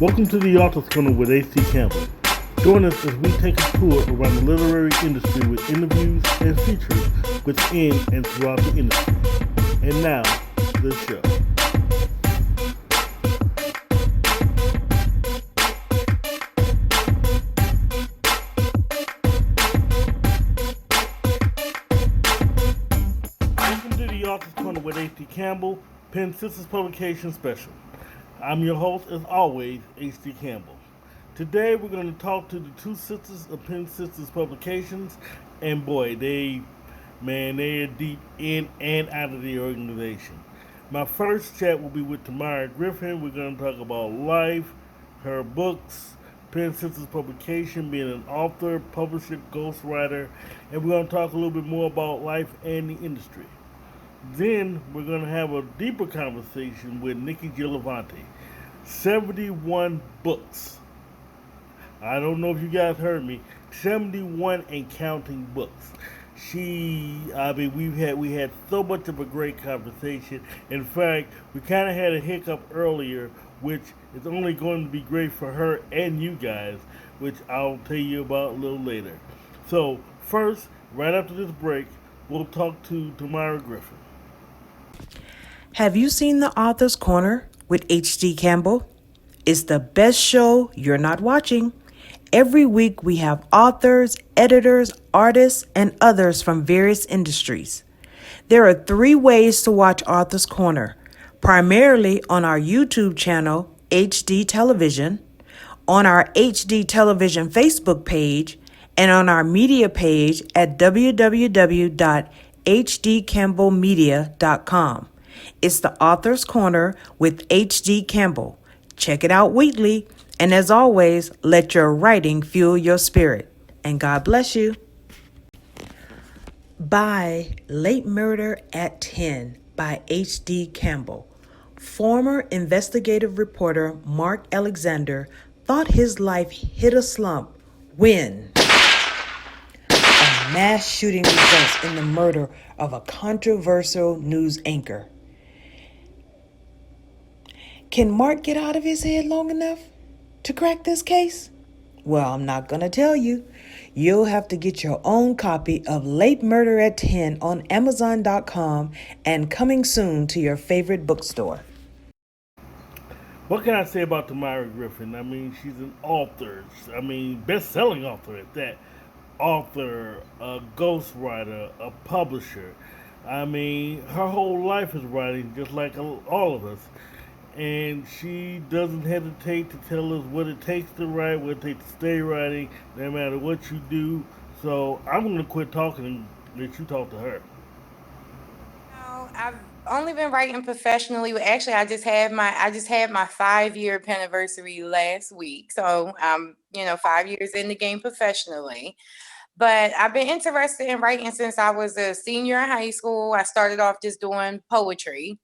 Welcome to the Author's Corner with A.C. Campbell. Join us as we take a tour around the literary industry with interviews and features within and throughout the industry. And now, the show. Welcome to the Author's Corner with A.C. Campbell, Pen Sistahs Publishing Special. I'm your host, as always, H.D. Campbell. Today, we're going to talk to the two sisters of Pen Sistahs Publications, and boy, they're deep in and out of the organization. My first chat will be with Tamyra Griffin. We're going to talk about life, her books, Pen Sistahs Publication, being an author, publisher, ghostwriter, and we're going to talk a little bit more about life and the industry. Then we're going to have a deeper conversation with Niki Jilvontae. 71 books. I don't know if you guys heard me. 71 and counting books. We had so much of a great conversation. In fact, we kind of had a hiccup earlier, which is only going to be great for her and you guys, which I'll tell you about a little later. So first, right after this break, we'll talk to Tamyra Griffin. Have you seen The Author's Corner with H.D. Campbell? It's the best show you're not watching. Every week we have authors, editors, artists, and others from various industries. There are 3 ways to watch Author's Corner, primarily on our YouTube channel, HD Television, on our HD Television Facebook page, and on our media page at www.hdcampbellmedia.com. It's the Author's Corner with H.D. Campbell. Check it out weekly. And as always, let your writing fuel your spirit. And God bless you. By Late Murder at 10 by H.D. Campbell. Former investigative reporter Mark Alexander thought his life hit a slump when a mass shooting results in the murder of a controversial news anchor. Can Mark get out of his head long enough to crack this case? Well, I'm not going to tell you. You'll have to get your own copy of Late Murder at 10 on Amazon.com and coming soon to your favorite bookstore. What can I say about Tamyra Griffin? I mean, she's an author. Best-selling author at that. Author, a ghostwriter, a publisher. Her whole life is writing, just like all of us. And she doesn't hesitate to tell us what it takes to write, what it takes to stay writing, no matter what you do. So I'm going to quit talking and let you talk to her. I've only been writing professionally. Actually, I just had my 5-year anniversary last week. So 5 years in the game professionally. But I've been interested in writing since I was a senior in high school. I started off just doing poetry.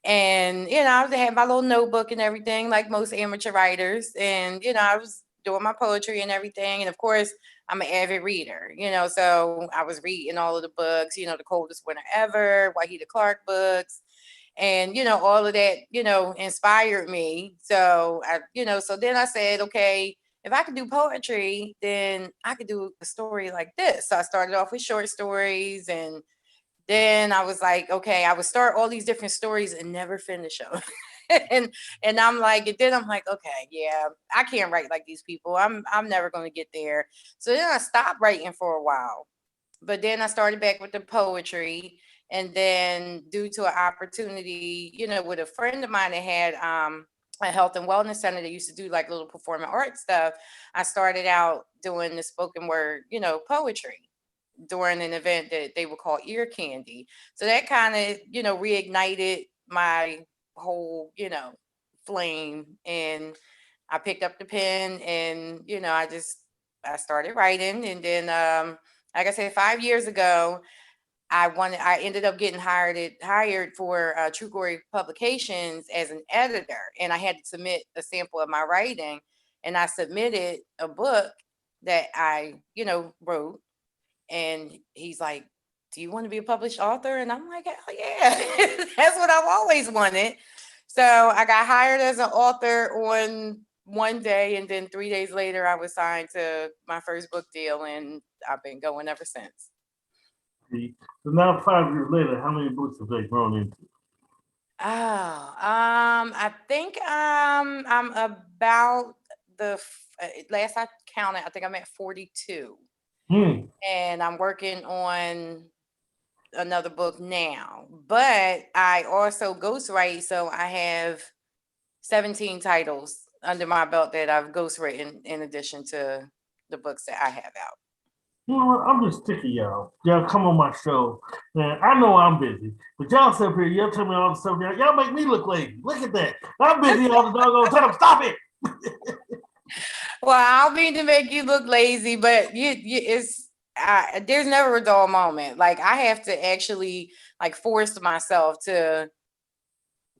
And, I had my little notebook and everything, like most amateur writers. And, I was doing my poetry and everything. And of course, I'm an avid reader, so I was reading all of the books, The Coldest Winter Ever, Wahida Clark books. And, all of that, inspired me. So so then I said, okay, if I could do poetry, then I could do a story like this. So I started off with short stories, and then I was like, okay, I would start all these different stories and never finish them. and I'm like, okay, yeah, I can't write like these people. I'm never going to get there. So then I stopped writing for a while. But then I started back with the poetry. And then due to an opportunity, with a friend of mine that had a health and wellness center that used to do like little performing art stuff, I started out doing the spoken word, poetry during an event that they would call Ear Candy. So that kind of, reignited my whole, flame. And I picked up the pen and, I started writing. And then, like I said, 5 years ago, I ended up getting hired for True Glory Publications as an editor. And I had to submit a sample of my writing. And I submitted a book that I, wrote. And he's like, do you want to be a published author? And I'm like, hell yeah, that's what I've always wanted. So I got hired as an author on one day, and then 3 days later, I was signed to my first book deal, and I've been going ever since. See? So now 5 years later, how many books have they grown into? Oh, I think I'm about last I counted, I think I'm at 42, and I'm working on another book now. But I also ghostwrite, so I have 17 titles under my belt that I've ghostwritten in addition to the books that I have out. You know what? I'm just sick of y'all. Y'all come on my show. Man, I know I'm busy, but y'all sit up here, y'all tell me all the stuff. Y'all make me look lazy. Look at that. I'm busy all the doggone time. Stop it. Well, I don't mean to make you look lazy, but there's never a dull moment. Like, I have to actually like force myself to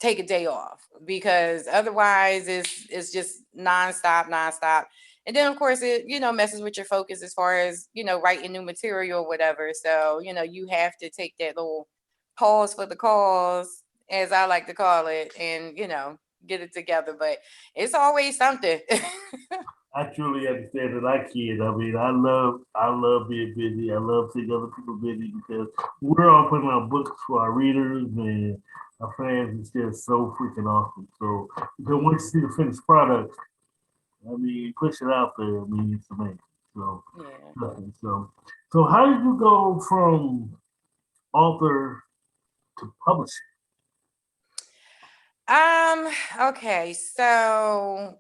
take a day off, because otherwise it's just nonstop. And then of course it, messes with your focus as far as, writing new material or whatever. So, you have to take that little pause for the cause, as I like to call it, and, get it together. But it's always something. I truly understand that. I kid. I mean, I love being busy. I love seeing other people busy because we're all putting out books for our readers and our fans. It's just so freaking awesome. So because once you see the finished product, I mean, push it out there. I mean, it's amazing. So, Yeah. so how did you go from author to publisher? Okay, so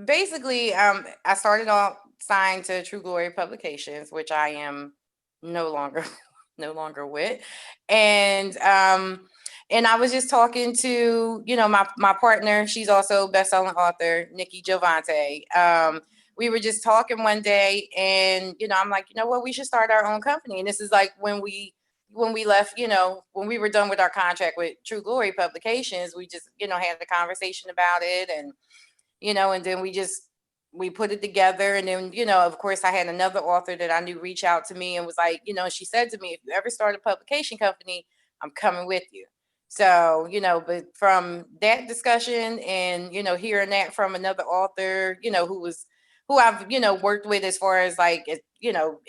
basically, I started off signed to True Glory Publications, which I am no longer no longer with. And I was just talking to, my partner. She's also a best-selling author, Niki Jilvontae. We were just talking one day, and I'm like, you know what, we should start our own company. And this is like when we left, when we were done with our contract with True Glory Publications. We just, had a conversation about it, and and then we put it together. And then, of course, I had another author that I knew reach out to me and was like, she said to me, if you ever start a publication company, I'm coming with you. So, but from that discussion and, hearing that from another author, who I've, worked with as far as like,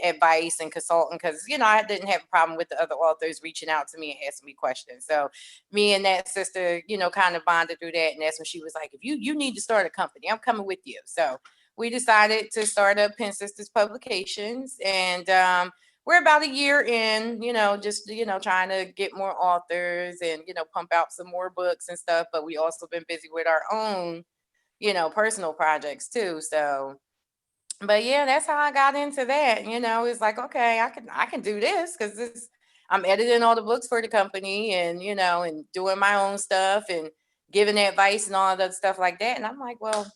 advice and consultant, because, I didn't have a problem with the other authors reaching out to me and asking me questions. So me and that sister, kind of bonded through that. And that's when she was like, if you need to start a company, I'm coming with you. So we decided to start up Pen Sistahs Publications. And we're about a year in, just, trying to get more authors and, pump out some more books and stuff. But we also been busy with our own, personal projects too. So, but yeah, that's how I got into that. It's like, okay, I can do this, because I'm editing all the books for the company, and, and doing my own stuff and giving advice and all that stuff like that. And I'm like, well,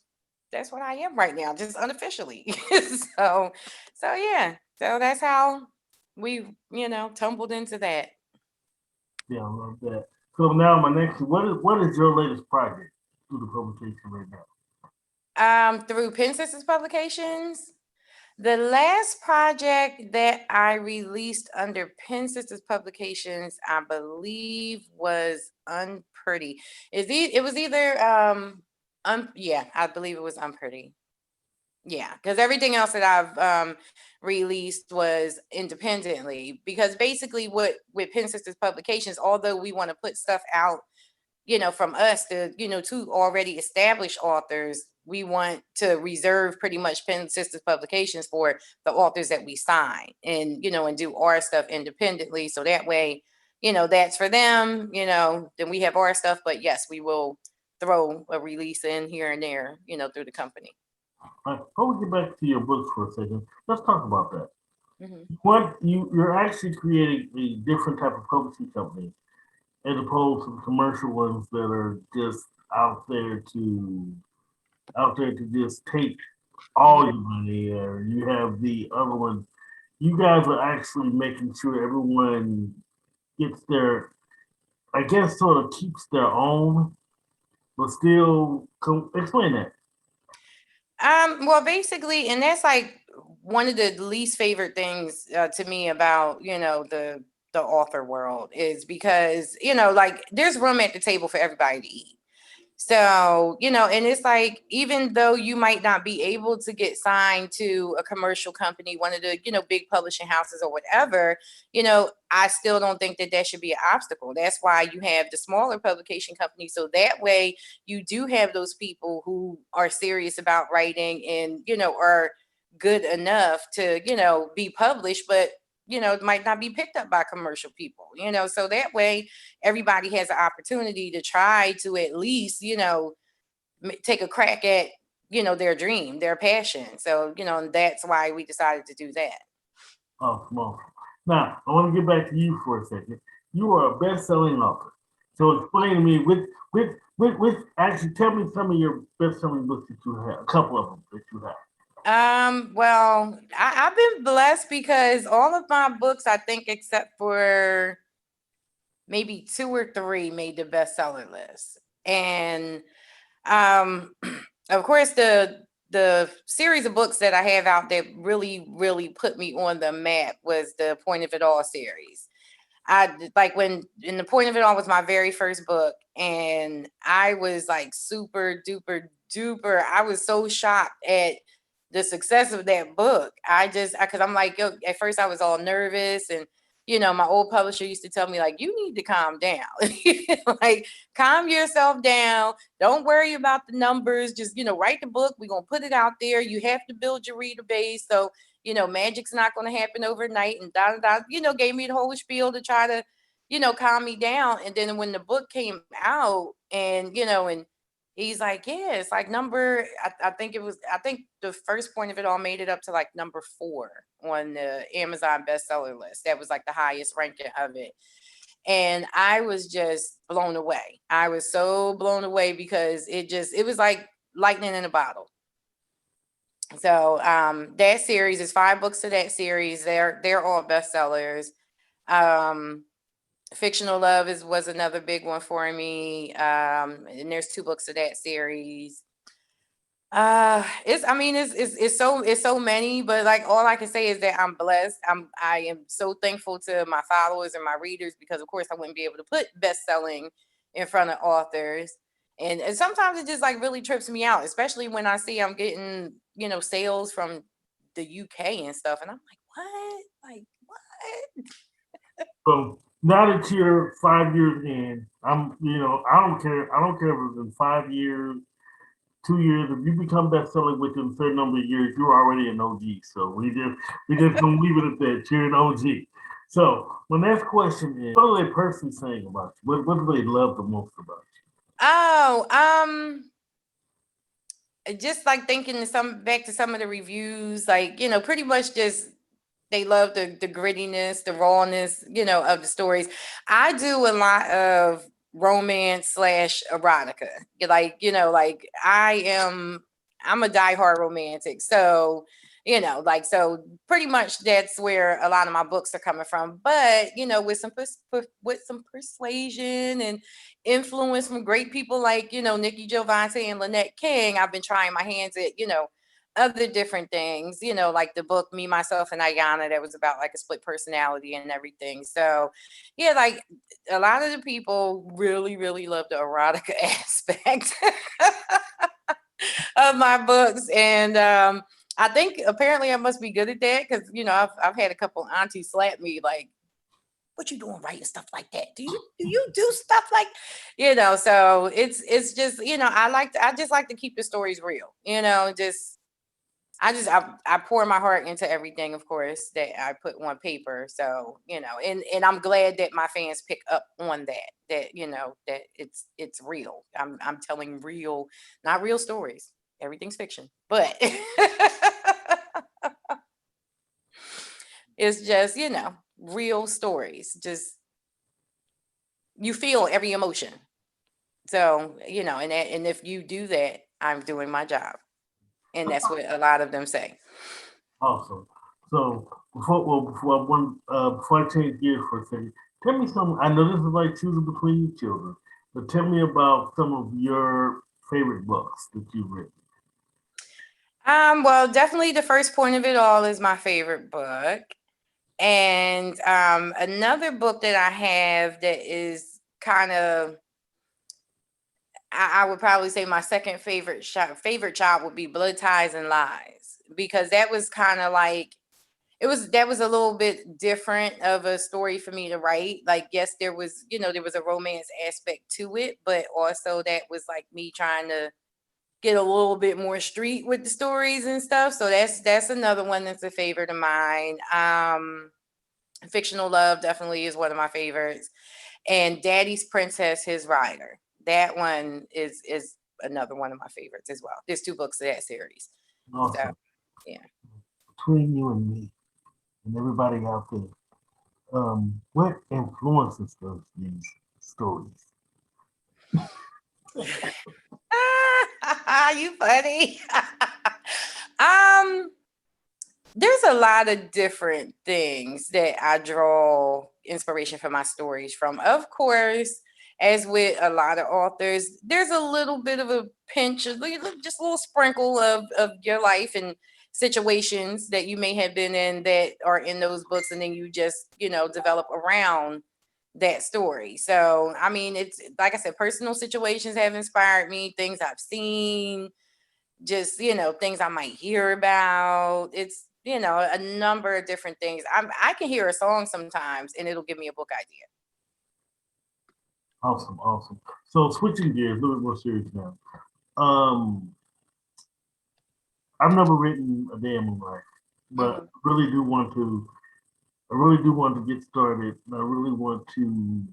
that's what I am right now, just unofficially. So yeah, so that's how we, tumbled into that. Yeah, I love that. So now my next, what is your latest project through the publication right now? Through Pen Sistahs Publications, the last project that I released under Pen Sistahs Publications, I believe, was Unpretty. It was either yeah, I believe it was Unpretty. Yeah, because everything else that I've released was independently. Because basically, what with Pen Sistahs Publications, although we want to put stuff out, from us to, to already established authors, we want to reserve pretty much Pen Sistahs Publications for the authors that we sign, and, and do our stuff independently. So that way, that's for them, then we have our stuff. But yes, we will throw a release in here and there, through the company. All right, before we get back to your books for a second, let's talk about that. Mhm. What you're actually creating a different type of publishing company as opposed to the commercial ones that are just out there to just take all your money, or you have the other ones. You guys are actually making sure everyone gets their, I guess, sort of keeps their own, but still explain that. Well, basically, and that's like one of the least favorite things to me about, the author world, is because, like, there's room at the table for everybody to eat. So, and it's like, even though you might not be able to get signed to a commercial company, one of the, big publishing houses or whatever, I still don't think that should be an obstacle. That's why you have the smaller publication companies. So that way you do have those people who are serious about writing and, are good enough to, be published, but it might not be picked up by commercial people, so that way everybody has an opportunity to try to at least, take a crack at, their dream, their passion. So, that's why we decided to do that. Oh, well. Now, I want to get back to you for a second. You are a best-selling author. So explain to me actually tell me some of your best-selling books that you have, a couple of them that you have. Well, I've been blessed because all of my books, I think, except for maybe 2 or 3, made the bestseller list. And of course, the series of books that I have out that really, really put me on the map was the Point of It All series. I like when in the Point of It All was my very first book, and I was like super duper duper. I was so shocked at the success of that book. Because I'm like, yo, at first I was all nervous, and my old publisher used to tell me, like, you need to calm down. Like, calm yourself down. Don't worry about the numbers. Just, write the book. We're going to put it out there. You have to build your reader base. So, magic's not going to happen overnight, and gave me the whole spiel to try to, calm me down. And then when the book came out, and, and he's like, yeah, it's like I think the first Point of It All made it up to like number 4 on the Amazon bestseller list. That was like the highest ranking of it. And I was just blown away. I was so blown away because it was like lightning in a bottle. So that series is 5 books to that series. They're all bestsellers. Fictional Love was another big one for me. And there's 2 books of that series. It's so many, but like all I can say is that I'm blessed. I am so thankful to my followers and my readers, because of course I wouldn't be able to put best-selling in front of authors. And sometimes it just like really trips me out, especially when I see I'm getting, sales from the UK and stuff. And I'm like, what? Like, what? So now that you're 5 years in, I don't care. I don't care if it's in 5 years, 2 years. If you become bestseller within a certain number of years, you're already an OG. So we just gonna leave it at that. You're an OG. So my next question is, what do they personally saying about you? What do they love the most about you? Oh, just like thinking back to some of the reviews, like, pretty much just they love the grittiness, the rawness, of the stories. I do a lot of romance / erotica. Like I'm a diehard romantic. So, so pretty much that's where a lot of my books are coming from. But, with some persuasion and influence from great people like, Niki Jilvontae and Lynette King, I've been trying my hands at, other different things, like the book Me, Myself, and Ayana, that was about like a split personality and everything. So yeah, like a lot of the people really, really love the erotica aspect of my books. And I think apparently I must be good at that, because I've had a couple aunties slap me like, what you doing writing stuff like that? Do you do stuff like, so it's just, I just like to keep the stories real, I pour my heart into everything, of course, that I put on paper. So, and I'm glad that my fans pick up on that that it's real. I'm telling real, not real stories. Everything's fiction, but it's just, real stories. Just you feel every emotion. So, and if you do that, I'm doing my job. And that's what a lot of them say. Awesome. So before I change gears for a second, tell me some. I know this is like choosing between your children, but tell me about some of your favorite books that you've written. Well, definitely the first Point of It All is my favorite book. And another book that I have that is kind of, I would probably say my second favorite child would be Blood Ties and Lies, because that was kind of like, that was a little bit different of a story for me to write. Like, yes, there was, there was a romance aspect to it, but also that was like me trying to get a little bit more street with the stories and stuff. So that's another one that's a favorite of mine. Fictional Love definitely is one of my favorites. And Daddy's Princess, His Rider. That one is another one of my favorites as well. There's 2 books of that series. Awesome. So, yeah. Between you and me and everybody out there, what influences these stories? You funny. um, there's a lot of different things that I draw inspiration for my stories from. Of course, as with a lot of authors, there's a little bit of a pinch of just a little sprinkle of your life and situations that you may have been in that are in those books, and then you just, develop around that story. So, I mean, it's like I said, personal situations have inspired me, things I've seen, just, things I might hear about. It's, a number of different things. I can hear a song sometimes and it'll give me a book idea. Awesome. So switching gears, a little bit more serious now. I've never written a day in my life, but Mhm. really do want to. I really do want to get started. And I really want to.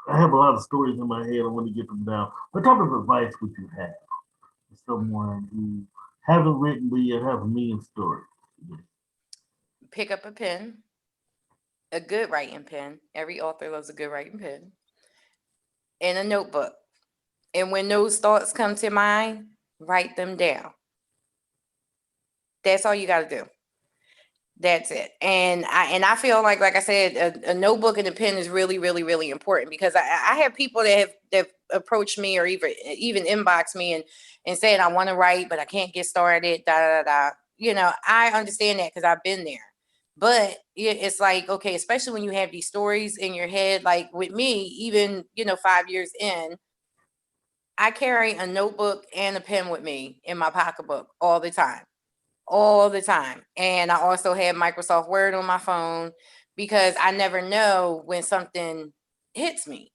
I have a lot of stories in my head. I want to get them down. What type of advice would you have for someone who haven't written but yet have a million stories? Pick up a pen, a good writing pen. Every author loves a good writing pen, and a notebook. And when those thoughts come to mind, write them down. That's all you got to do. That's it. And I feel like I said, a notebook and a pen is really, really, really important, because I have people that approached me, or even inbox me and saying, I want to write, but I can't get started. Da da da. I understand that because I've been there. But it's like, okay, especially when you have these stories in your head, like with me, even 5 years in, I carry a notebook and a pen with me in my pocketbook all the time, all the time. And I also have Microsoft Word on my phone, because I never know when something hits me.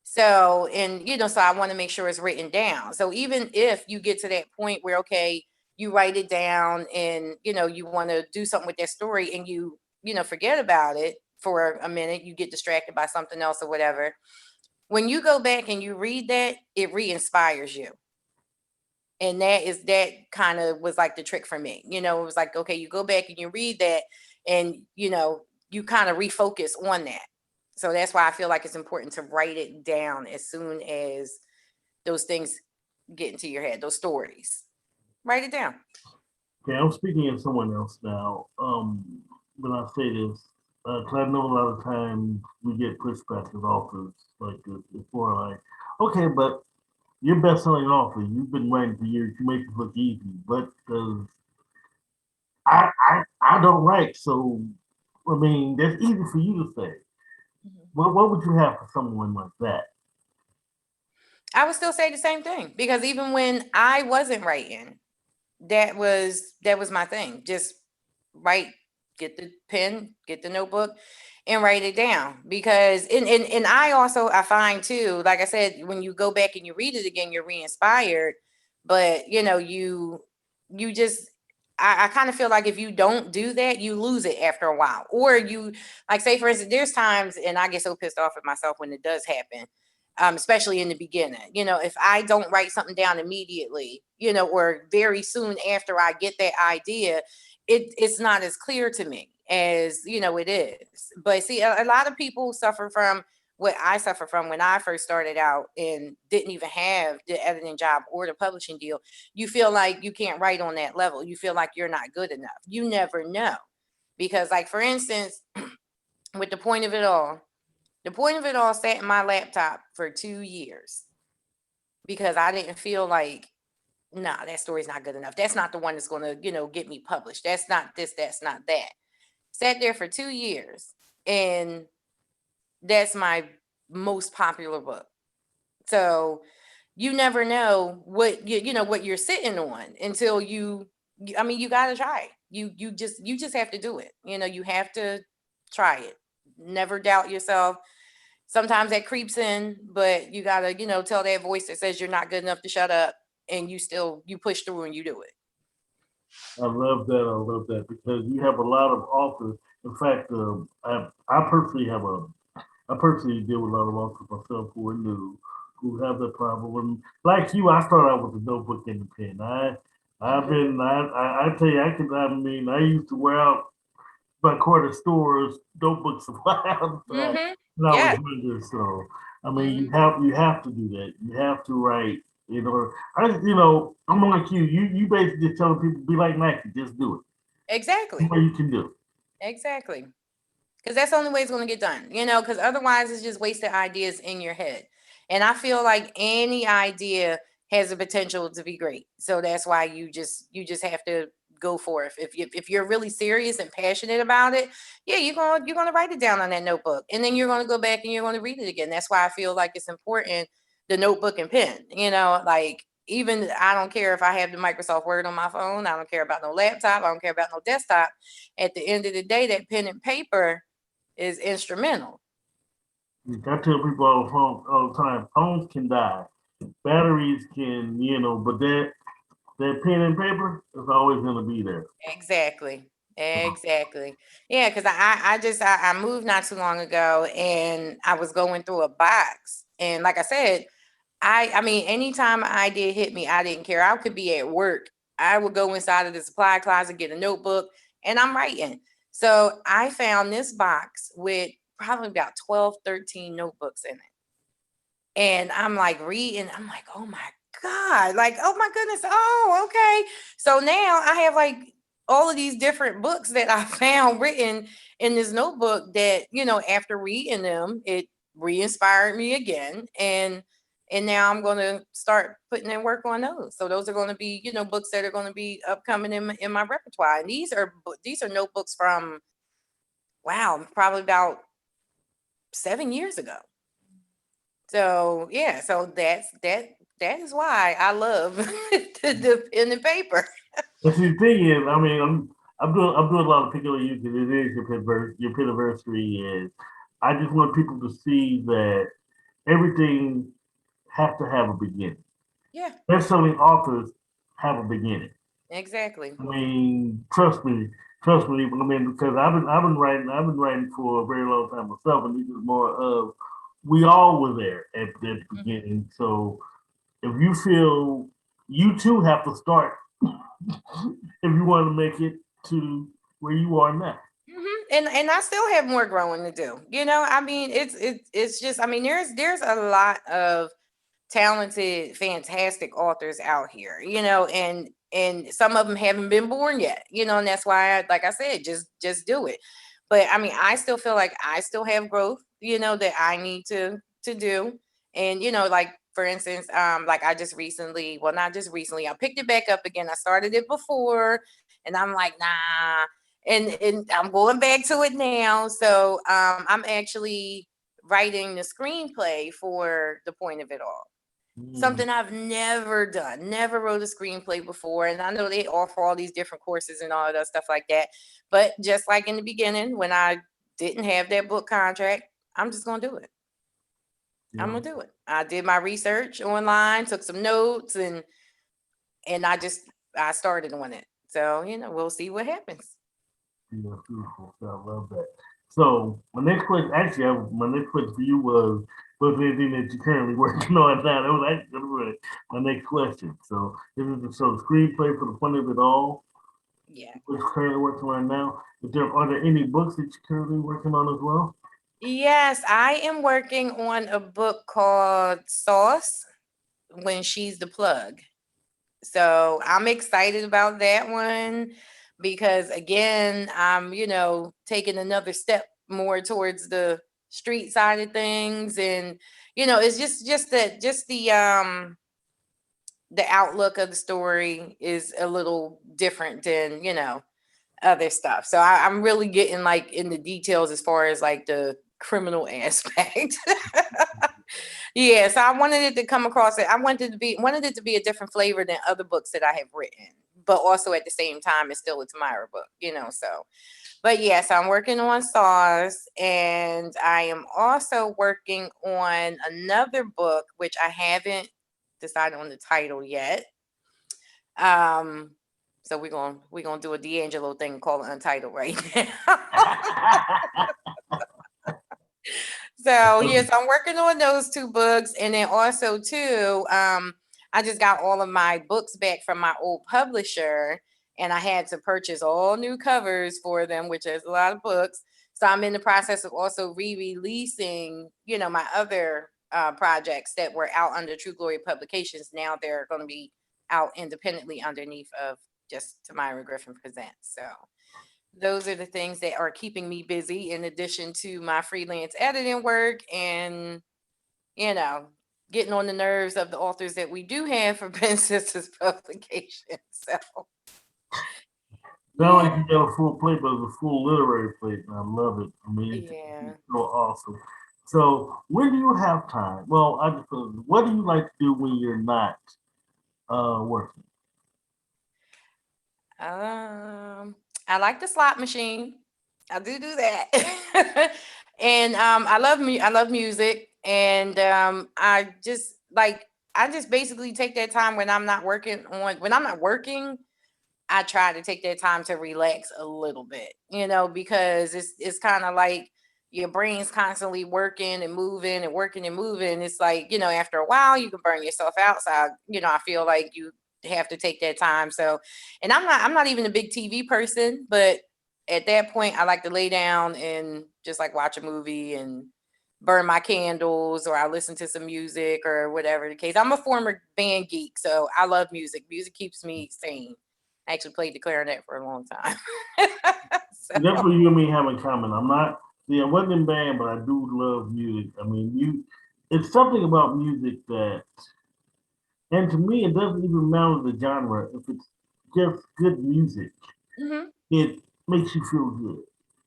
So, and so I want to make sure it's written down. So even if you get to that point where, okay, you write it down and, you want to do something with that story, and you forget about it for a minute, you get distracted by something else or whatever. When you go back and you read that, it re-inspires you. And that kind of was like the trick for me. It was like, okay, you go back and you read that, and you kind of refocus on that. So that's why I feel like it's important to write it down as soon as those things get into your head, those stories. Write it down. Okay, I'm speaking as someone else now. When I say this, 'cause I know a lot of times we get pushback as authors like this before, like, okay, but you're best-selling author. You've been writing for years. You make it look easy, but I don't write, so I mean that's easy for you to say. Mhm. What would you have for someone like that? I would still say the same thing, because even when I wasn't writing, that was my thing. Just write, get the pen, get the notebook, and write it down. Because and I find too, like I said, when you go back and you read it again, you're re-inspired. But you just, I kind of feel like if you don't do that, you lose it after a while. Or you, like, say for instance, there's times, and I get so pissed off at myself when it does happen, especially in the beginning. If I don't write something down immediately, or very soon after I get that idea, it's not as clear to me as it is. But see, a lot of people suffer from what I suffer from when I first started out and didn't even have the editing job or the publishing deal. You feel like you can't write on that level. You feel like you're not good enough. You never know. Because, like, for instance, with the point of it all sat in my laptop for 2 years, because I didn't feel like, nah, that story's not good enough. That's not the one that's going to, get me published. That's not this, that's not that. Sat there for 2 years, and that's my most popular book. So you never know what you know what you're sitting on until you got to try it. You just have to do it. You have to try it. Never doubt yourself. Sometimes that creeps in, but you got to, tell that voice that says you're not good enough to shut up, and you push through and you do it. I love that. I love that because you have a lot of authors. In fact, I personally deal with a lot of authors myself who are new, who have that problem. And like you, I started out with a notebook and a pen. I tell you, I used to wear out my quarter stores notebooks a while Mm-hmm. when I was Yeah. younger. So Mhm. you have to do that. You have to write. I'm like you. You basically just telling people be like Nike, just do it. Exactly. What you can do. Exactly. Because that's the only way it's going to get done, because otherwise it's just wasted ideas in your head. And I feel like any idea has the potential to be great. So that's why you just have to go for it. If you're really serious and passionate about it, yeah, you're gonna write it down on that notebook, and then you're gonna go back and you're gonna read it again. That's why I feel like it's important, the notebook and pen. Like, even I don't care if I have the Microsoft Word on my phone. I don't care about no laptop. I don't care about no desktop. At the end of the day, that pen and paper is instrumental. I tell people all the time, phones can die, batteries can, but that pen and paper is always going to be there. Exactly. Exactly. Yeah, because I moved not too long ago, and I was going through a box. And like I said, I mean, anytime an idea hit me, I didn't care. I could be at work. I would go inside of the supply closet, get a notebook, and I'm writing. So I found this box with probably about 12, 13 notebooks in it. And I'm like reading, I'm like, oh my God, like, oh my goodness. Oh, okay. So now I have like all of these different books that I found written in this notebook that, after reading them, it re-inspired me again. And now I'm going to start putting in work on those. So those are going to be, books that are going to be upcoming in my repertoire. And these are notebooks from, wow, probably about 7 years ago. So yeah, so that is why I love the pen and paper. But see, the thing is, I'm doing a lot of picking on you because it is your anniversary, and I just want people to see that everything has to have a beginning. Yeah, Best-selling authors have a beginning. exactly. Trust me. Because I've been writing for a very long time myself, and this is more of we all were there at the beginning. So if you feel you too have to start if you want to make it to where you are now. And I still have more growing to do. It's just, there's a lot of talented, fantastic authors out here, and some of them haven't been born yet, and that's why like I said, just do it. But I still feel like I still have growth, that I need to do. And like, for instance, like I just recently, well, not just recently, I picked it back up again. I started it before, and I'm like, nah, and I'm going back to it now. So I'm actually writing the screenplay for The Point of It All. Something I've never done, never wrote a screenplay before. And I know they offer all these different courses and all of that stuff like that. But just like in the beginning, when I didn't have that book contract, I'm just going to do it. I'm going to do it. I did my research online, took some notes, and I started on it. So, we'll see what happens. Yeah, beautiful. I love that. So my next question for you was there anything that you're currently working on now? That was actually gonna be my next question. So this is the screenplay for The Point of It All. Yeah. What's currently working on now? Are there any books that you're currently working on as well? Yes, I am working on a book called Sauce When She's the Plug. So I'm excited about that one because, again, I'm, taking another step more towards the street side of things. And, it's the outlook of the story is a little different than, other stuff. So I'm really getting like in the details as far as like the criminal aspect. Yeah, so I wanted it to come across it. I wanted it to be a different flavor than other books that I have written, but also at the same time, it's still a Tamyra book, so. But yes, I'm working on SARS, and I am also working on another book, which I haven't decided on the title yet. So we're gonna do a D'Angelo thing called Untitled right now. So yes, I'm working on those two books, and then also too, I just got all of my books back from my old publisher, and I had to purchase all new covers for them, which is a lot of books. So I'm in the process of also re-releasing, my other projects that were out under True Glory Publications. Now they're going to be out independently underneath of just Tamyra Griffin Presents. So those are the things that are keeping me busy in addition to my freelance editing work and, getting on the nerves of the authors that we do have for Pen Sistahs Publication. So Not like you got a full plate, but it's a full literary plate, and I love it. I mean, it's so awesome. So, when do you have time? Well, what do you like to do when you're not working? I like the slot machine. I do that. And I love music, and I just basically take that time when I'm not working. I try to take that time to relax a little bit, because it's kind of like your brain's constantly working and moving and working and moving. It's like, after a while you can burn yourself out. So I feel like you have to take that time. So, and I'm not even a big TV person, but at that point I like to lay down and just like watch a movie and burn my candles, or I listen to some music or whatever the case. I'm a former band geek, so I love music. Music keeps me sane. I actually played the clarinet for a long time. That's what you and me have in common. I wasn't in band, but I do love music. I mean, it's something about music that, and to me, it doesn't even matter the genre. If it's just good music, it makes you feel good.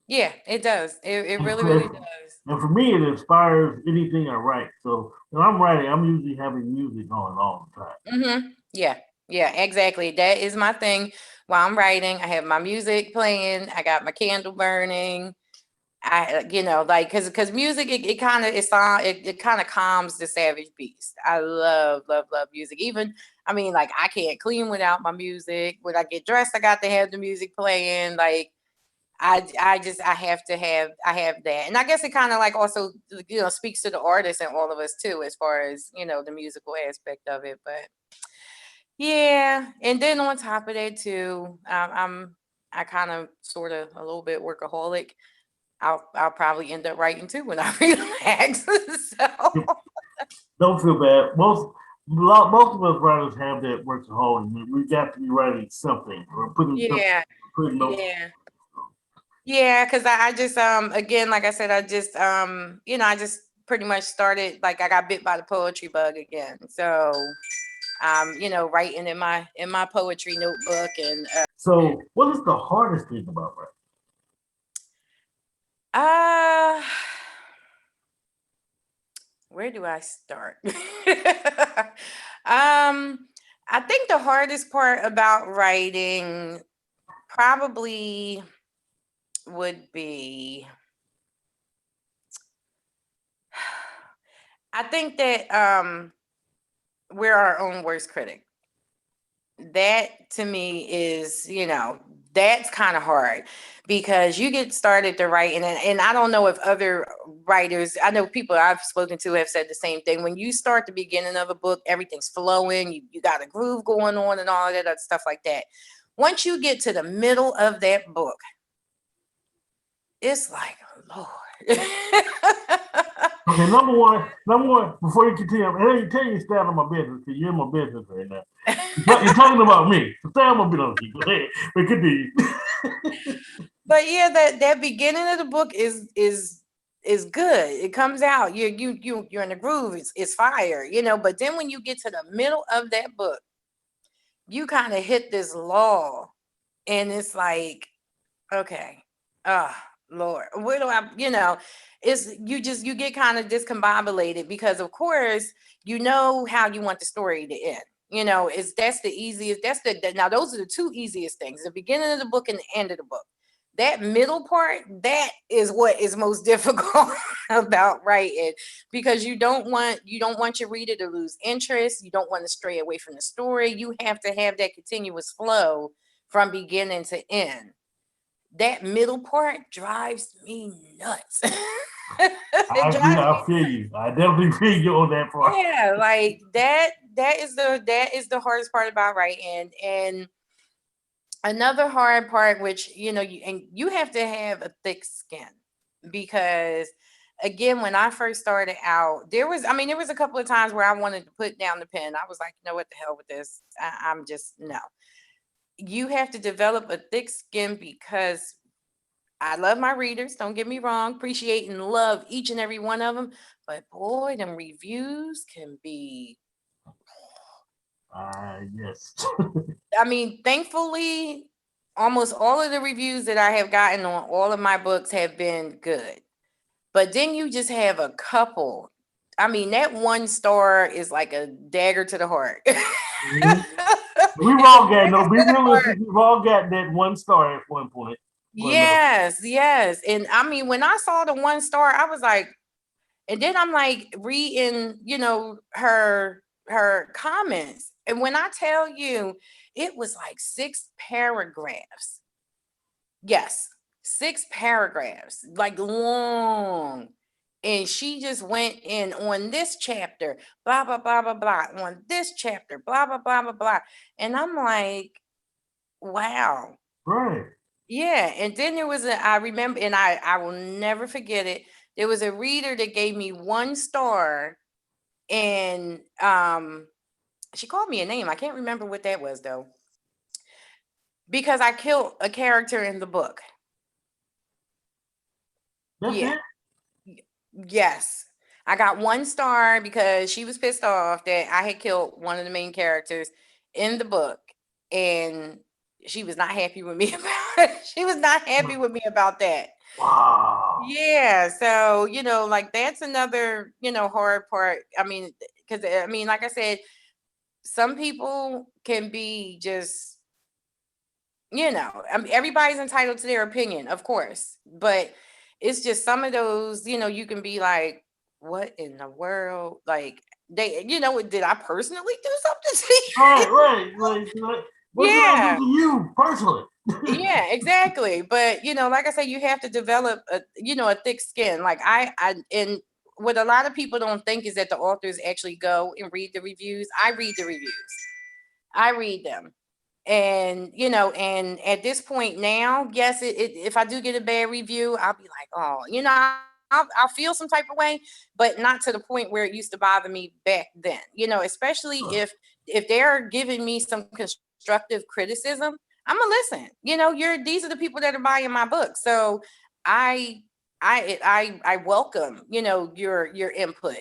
Yeah, it does. It really does. And for me, it inspires anything I write. So when I'm writing, I'm usually having music on all the time. Yeah, exactly. That is my thing. While I'm writing, I have my music playing. I got my candle burning. Because music, it kind of it kind of calms the savage beast. I love music. Even I can't clean without my music. When I get dressed, I got to have the music playing. Like I have that, and I guess it kind of like also speaks to the artist and all of us too, as far as the musical aspect of it. But yeah, and then on top of that too, I kind of sort of a little bit workaholic. I'll probably end up writing too when I relax. So Don't feel bad. Most of us writers have that workaholic. We got to be writing something or putting notes. yeah, because I just again, like I said, I just I just pretty much started, like I got bit by the poetry bug again. So writing in my poetry notebook. And So, what is the hardest thing about writing? Where do I start? I think the hardest part about writing probably would be, I think that we're our own worst critic. That to me is, that's kind of hard, because you get started to write, and I don't know if other writers, I know people I've spoken to have said the same thing. When you start the beginning of a book, everything's flowing, you got a groove going on and all that other stuff like that. Once you get to the middle of that book, it's like, Lord. Okay, number one, before you continue, I ain't tell you to stay out of my business because you're in my business right now. You're talking about me. So stay out of my business. Go ahead. But continue. But yeah, that beginning of the book is good. It comes out. You're in the groove. It's fire, but then when you get to the middle of that book, you kind of hit this lull, and it's like, okay, Lord, where do I, it's you get kind of discombobulated because of course, how you want the story to end. That's the easiest, now those are the two easiest things, the beginning of the book and the end of the book. That middle part, that is what is most difficult about writing, because you don't want your reader to lose interest. You don't want to stray away from the story. You have to have that continuous flow from beginning to end. That middle part drives me nuts. I feel you. I definitely feel you on that part. Yeah, like that is the hardest part about writing. And another hard part, which you have to have a thick skin, because again, when I first started out, there was a couple of times where I wanted to put down the pen. I was like, what the hell with this? I'm just no. You have to develop a thick skin, because I love my readers, don't get me wrong, appreciate and love each and every one of them. But boy, them reviews can be. Yes. Thankfully, almost all of the reviews that I have gotten on all of my books have been good. But then you just have a couple. That 1 star is like a dagger to the heart. Mm-hmm. We've all got, no, be realistic, we've all got that 1 star at one point. Yes. And when I saw the 1 star, I was like, and then I'm like reading, her comments. And when I tell you, it was like 6 paragraphs. Yes, 6 paragraphs, like long. And she just went in on this chapter, blah, blah, blah, blah, blah, on this chapter, blah, blah, blah, blah, blah. And I'm like, wow. Right. Yeah. And then there was I remember, and I will never forget it. There was a reader that gave me 1 star, and she called me a name. I can't remember what that was though, because I killed a character in the book. That's Yeah. it? Yes. I got 1 star because she was pissed off that I had killed one of the main characters in the book, and she was not happy with me she was not happy with me about that. Wow. Yeah, so like that's another hard part. Because like I said, some people can be just everybody's entitled to their opinion, of course, but it's just some of those, you can be like, what in the world? Like, they, did I personally do something to you? Right. What did I Yeah. do to you personally? Yeah, exactly. But like I said, you have to develop a thick skin. Like and what a lot of people don't think is that the authors actually go and read the reviews. I read the reviews. I read them. And and at this point now, yes, if I do get a bad review, I'll be like, oh, I'll feel some type of way, but not to the point where it used to bother me back then. Especially if they're giving me some constructive criticism, I'm gonna listen. These are the people that are buying my book, so I welcome your input.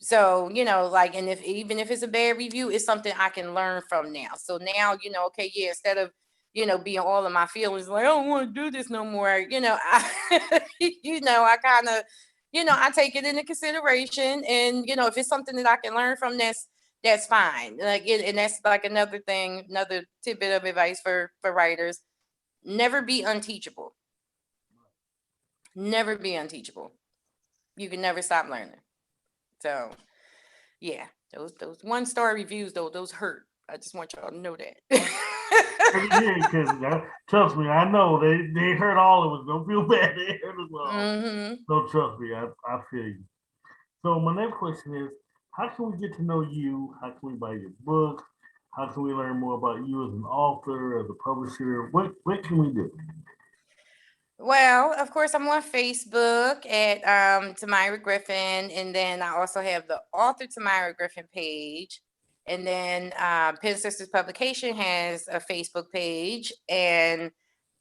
So, like, and even if it's a bad review, it's something I can learn from now. So now, okay, yeah, instead of, being all of my feelings, like, I don't want to do this no more, I kind of, I take it into consideration. And, if it's something that I can learn from, that's fine. Like, and that's like another thing, another tidbit of advice for writers: never be unteachable. Never be unteachable. You can never stop learning. So, yeah, those 1 star reviews though, those hurt. I just want y'all to know that. Yeah, because trust me, I know they hurt all of us. Don't feel bad. They hurt us all. Mm-hmm. So trust me, I feel you. So my next question is, how can we get to know you? How can we buy your book? How can we learn more about you as an author, as a publisher? What can we do? Well, of course, I'm on Facebook at Tamyra Griffin, and then I also have the author Tamyra Griffin page, and then Pen Sistahs Publication has a Facebook page, and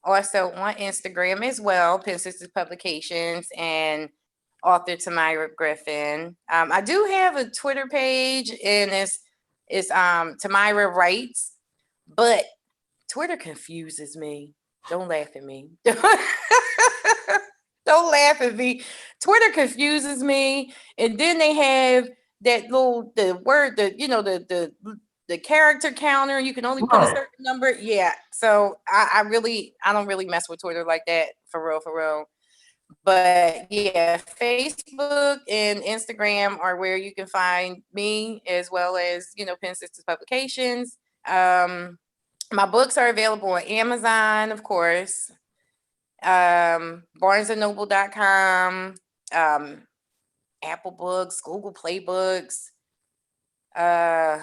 also on Instagram as well, Pen Sistahs Publications and author Tamyra Griffin. I do have a Twitter page, and it's Tamyra Writes, but Twitter confuses me. Don't laugh at me. Don't laugh at me. Twitter confuses me. And then they have that the character counter. You can only put a certain number. Yeah. So I don't really mess with Twitter like that, for real. But yeah, Facebook and Instagram are where you can find me, as well as, Pen Sistahs Publications. My books are available on Amazon, of course, barnesandnoble.com, Apple Books, Google Play Books. I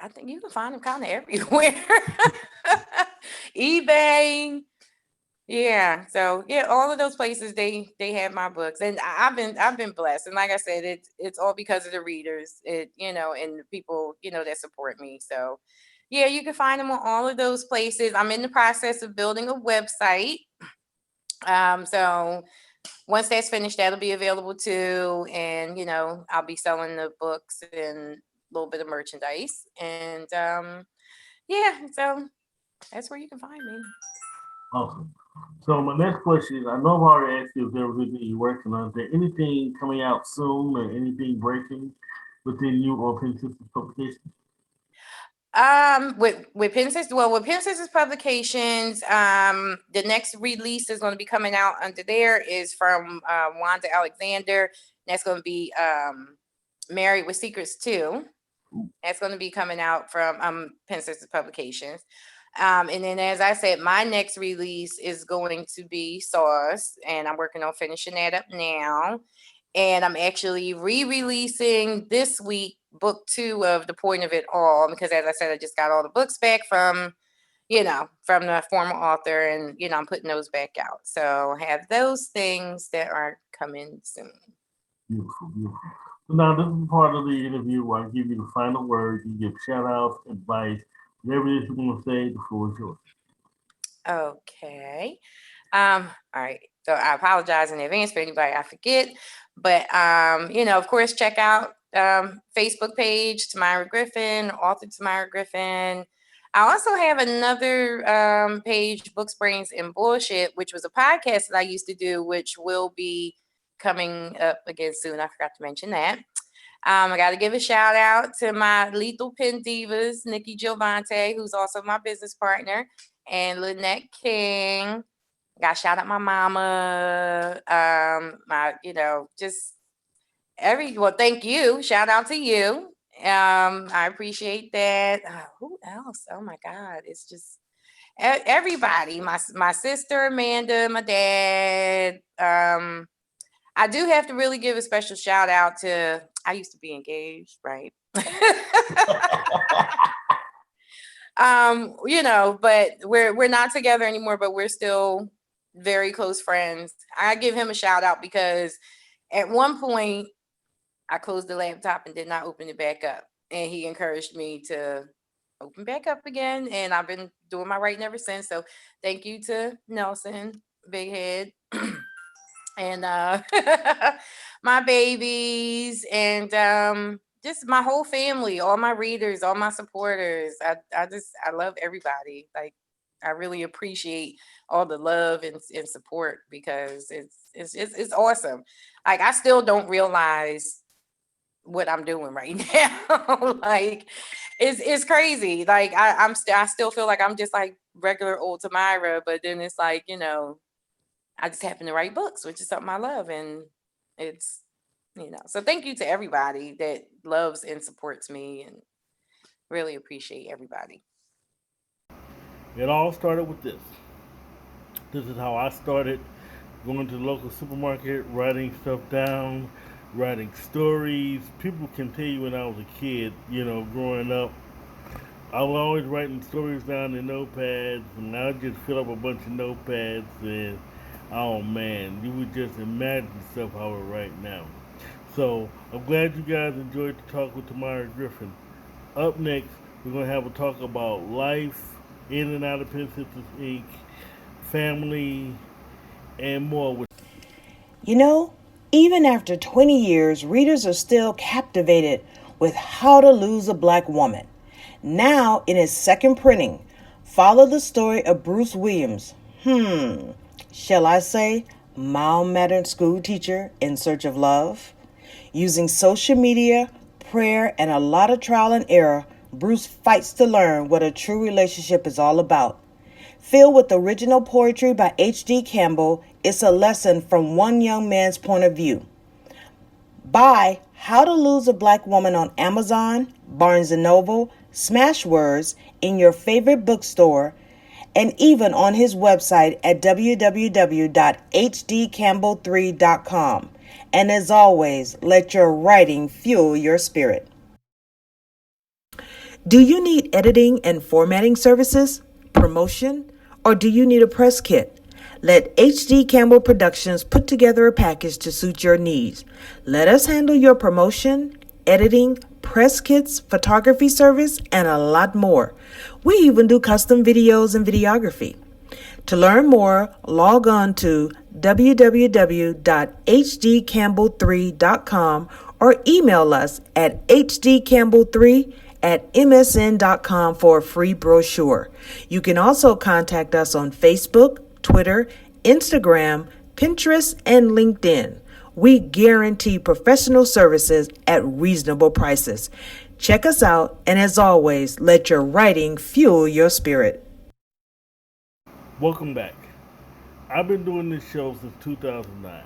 think you can find them kind of everywhere. eBay. Yeah. So yeah, all of those places they have my books, and I've been blessed. And like I said, it's all because of the readers, and the people, that support me. So yeah, you can find them on all of those places. I'm in the process of building a website. So once that's finished, that'll be available too. And I'll be selling the books and a little bit of merchandise. And yeah, so that's where you can find me. Awesome. So my next question is, I know I've already asked you if there was anything you're working on. Is there anything coming out soon or anything breaking within you or Pen Sistahs Publications? With Pen Sistahs Publications, the next release is going to be coming out under there is from Wanda Alexander. That's going to be Married with Secrets 2. That's going to be coming out from Pen Sistahs Publications. And then, as I said, my next release is going to be Sauce, and I'm working on finishing that up now. And I'm actually re-releasing this week book 2 of The Point of It All, because, as I said, I just got all the books back from the former author, and I'm putting those back out. So I have those things that are coming soon. Beautiful. So now this is part of the interview where I give you the final word. You give shout outs, advice, whatever it is you want to say. The floor is yours. Okay. All right. So I apologize in advance for anybody I forget. But of course, check out Facebook page, Tamyra Griffin, author Tamyra Griffin. I also have another page, Books, Brains, and Bullshit, which was a podcast that I used to do, which will be coming up again soon. I forgot to mention that. I got to give a shout out to my lethal pen divas, Niki Jilvontae, who's also my business partner, and Lynette King. Got to shout out my mama, thank you. Shout out to you. I appreciate that. Who else? Oh my God. It's just everybody. My sister, Amanda, my dad. I do have to really give a special shout out to, I used to be engaged, right? But we're not together anymore, but we're still very close friends. I give him a shout out because at one point I closed the laptop and did not open it back up. And he encouraged me to open back up again. And I've been doing my writing ever since. So thank you to Nelson, Big Head. And my babies, and just my whole family, all my readers, all my supporters. I love everybody. Like, I really appreciate all the love and support, because it's awesome. Like, I still don't realize what I'm doing right now. Like, it's crazy. Like, I still feel like I'm just like regular old Tamyra, but then it's like, I just happen to write books, which is something I love. And it's, so thank you to everybody that loves and supports me, and really appreciate everybody. It all started with this. This is how I started, going to the local supermarket, writing stuff down, writing stories. People can tell you when I was a kid, growing up, I was always writing stories down in notepads, and I would just fill up a bunch of notepads, and oh man, you would just imagine stuff I would write now. So I'm glad you guys enjoyed the talk with Tamyra Griffin. Up next, we're going to have a talk about life in and out of Pen Sistahs Inc., family, and more. Even after 20 years, readers are still captivated with How to Lose a Black Woman. Now, in its second printing, follow the story of Bruce Williams. Shall I say, mild-mannered school teacher in search of love? Using social media, prayer, and a lot of trial and error, Bruce fights to learn what a true relationship is all about. Filled with original poetry by H.D. Campbell, it's a lesson from one young man's point of view. Buy How to Lose a Black Woman on Amazon, Barnes & Noble, Smashwords, in your favorite bookstore, and even on his website at www.hdcampbell3.com. And as always, let your writing fuel your spirit. Do you need editing and formatting services, promotion, or do you need a press kit? Let H.D. Campbell Productions put together a package to suit your needs. Let us handle your promotion, editing, press kits, photography service, and a lot more. We even do custom videos and videography. To learn more, log on to www.hdcampbell3.com or email us at hdcampbell3@msn.com for a free brochure. You can also contact us on Facebook, Twitter, Instagram, Pinterest, and LinkedIn. We guarantee professional services at reasonable prices. Check us out, and as always, let your writing fuel your spirit. Welcome back. I've been doing this show since 2009,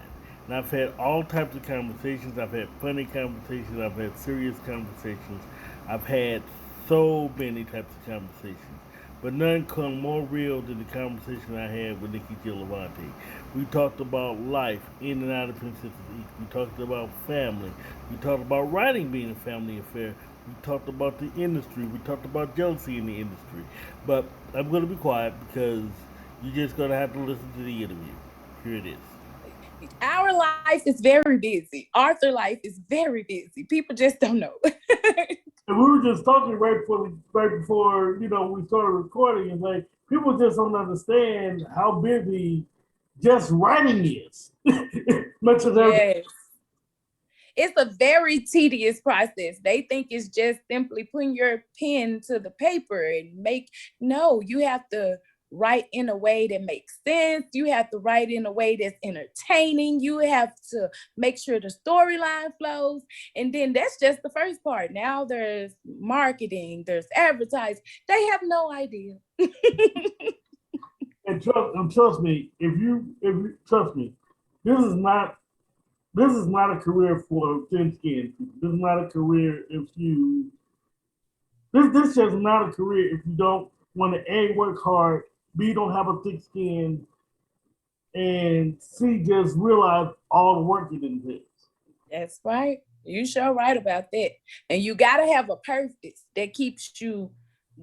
and I've had all types of conversations. I've had funny conversations. I've had serious conversations. I've had so many types of conversations, but none come more real than the conversation I had with Niki Jilvontae. We talked about life in and out of Penn Sistahs East. We talked about family. We talked about writing being a family affair. We talked about the industry. We talked about jealousy in the industry. But I'm going to be quiet because you're just going to have to listen to the interview. Here it is. Our life is very busy. Author life is very busy. People just don't know. And we were just talking right before we started recording, and like people just don't understand how busy just writing is. Much as Yes. It's a very tedious process. They think it's just simply putting your pen to the paper and no, you have to write in a way that makes sense. You have to write in a way that's entertaining. You have to make sure the storyline flows. And then that's just the first part. Now there's marketing, there's advertising. They have no idea. And trust me, if you trust me, this is not a career for thin skinned people. This is not a career if you this just not a career if you don't want to A, work hard, B, don't have a thick skin, and C, just realize all the work it entails. That's right. You sure right about that. And you got to have a purpose that keeps you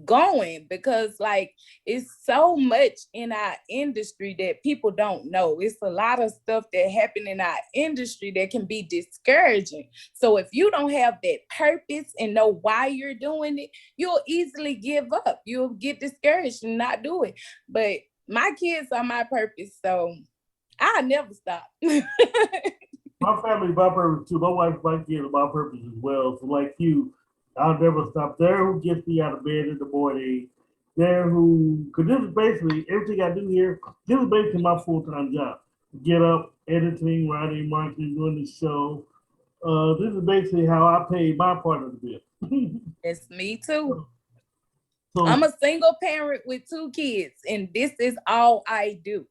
going, because like it's so much in our industry that people don't know. It's a lot of stuff that happen in our industry that can be discouraging. So if you don't have that purpose and know why you're doing it, you'll easily give up. You'll get discouraged and not do it. But my kids are my purpose, so I'll never stop. My family, my purpose too. My wife, my kids are my purpose as well. So like you, I'll never stop. There who gets me out of bed in the morning. There who, because this is basically everything I do here. This is basically my full-time job. Get up, editing, writing, marketing, doing the show. This is basically how I pay my part of the bill. It's me too. So I'm a single parent with 2 kids, and this is all I do.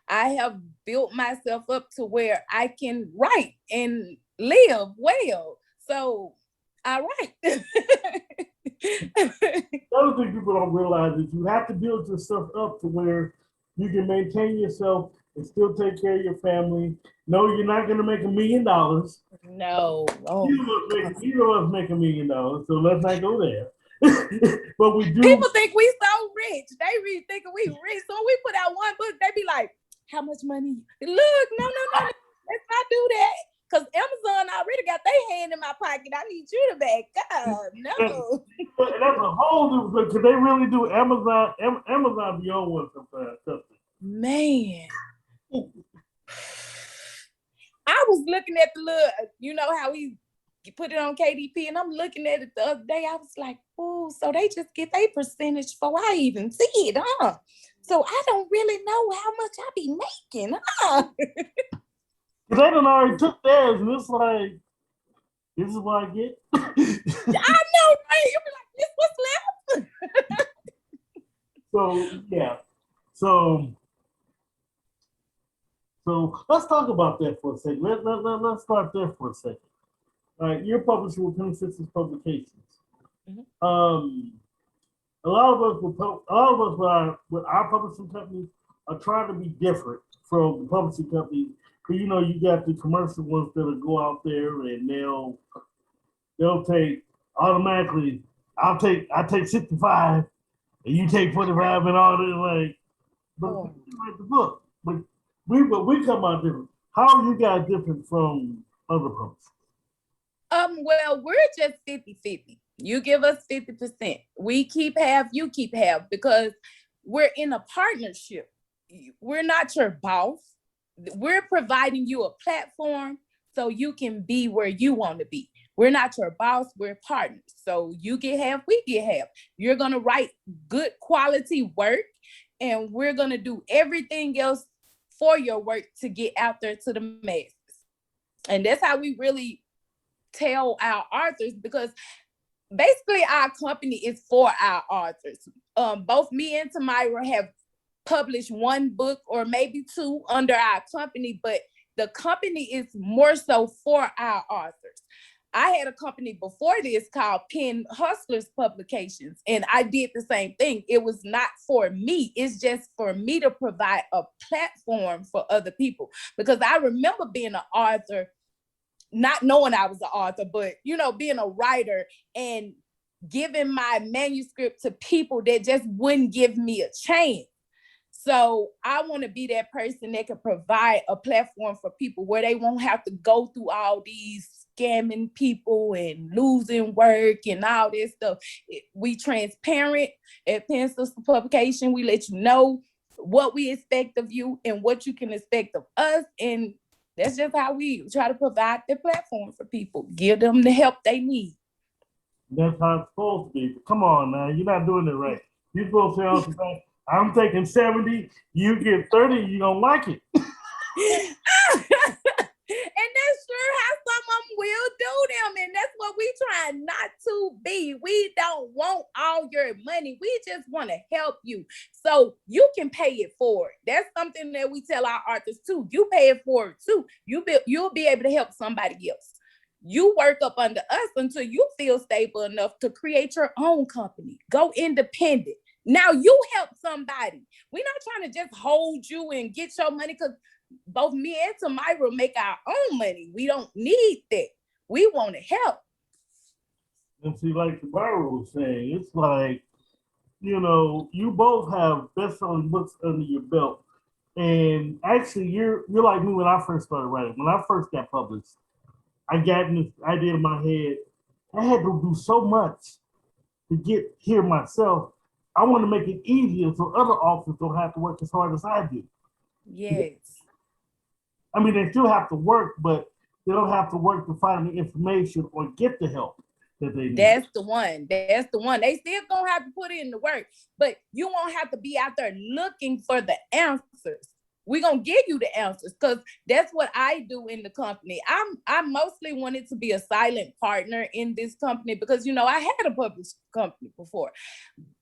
I have built myself up to where I can write and live well. So I write. the other thing people don't realize is you have to build yourself up to where you can maintain yourself and still take care of your family. No, you're not going to make $1 million. No. Oh. You know us make $1 million, so let's not go there. But we do. People think we so rich. They really think we rich. So when we put out one book, they be like, how much money? Look, no. Let's not do that. Because Amazon already got their hand in my pocket. I need you to back up. No. And that's a whole new, because they really do. Amazon be on one sometimes. Man. I was looking at the little, how he put it on KDP, and I'm looking at it the other day. I was like, oh, so they just get their percentage before I even see it, huh? So I don't really know how much I be making, huh? Because they done already took theirs, and it's like, this is what I get. I know, right? You be like, this what's left? So yeah. So let's talk about that for a second. Let's start there for a second. All right, you're published with Pen Sistahs Publications. A lot of us with our publishing companies are trying to be different from the publishing companies. Because you know you got the commercial ones that'll go out there and they'll take automatically. I take 65 and you take 45 and all this like. But write the book. But we come out different. How are you guys different from other publishers? Well, we're just 50-50. You give us 50%. We keep half, you keep half, because we're in a partnership. We're not your boss. We're providing you a platform so you can be where you want to be. We're not your boss, we're partners. So you get half, we get half. You're gonna write good quality work, and we're gonna do everything else for your work to get out there to the masses. And that's how we really tell our authors, because basically our company is for our authors. Both me and Tamyra have published one book or maybe two under our company, but the company is more so for our authors. I had a company before this called Pen Hustlers Publications, and I did the same thing. It was not for me. It's just for me to provide a platform for other people, because I remember being an author, not knowing I was an author, but, you know, being a writer and giving my manuscript to people that just wouldn't give me a chance. So I want to be that person that can provide a platform for people where they won't have to go through all these scamming people and losing work and all this stuff. We transparent at Pen Sistahs Publication. We let you know what we expect of you and what you can expect of us. And that's just how we try to provide the platform for people, give them the help they need. That's how it's supposed to be. Come on, man. You're not doing it right. You're supposed to say, I'm taking 70, you get 30, you don't like it. And that's sure how some of them will do them. And that's what we try not to be. We don't want all your money. We just want to help you so you can pay it forward. That's something that we tell our authors too. You pay it forward too. You'll be able to help somebody else. You work up under us until you feel stable enough to create your own company. Go independent. Now you help somebody. We're not trying to just hold you and get your money, because both me and Tamyra make our own money. We don't need that. We want to help. And see, like Tamyra was saying, it's like, you know, you both have best-selling books under your belt. And actually, you're like me when I first started writing. When I first got published, I got this idea in my head. I had to do so much to get here myself. I want to make it easier so other authors don't have to work as hard as I do. Yes. I mean, they still have to work, but they don't have to work to find the information or get the help that they need. That's the one. That's the one. They still gonna have to put in the work, but you won't have to be out there looking for the answers. We're gonna give you the answers, because that's what I do in the company. I mostly wanted to be a silent partner in this company because, you know, I had a published company before,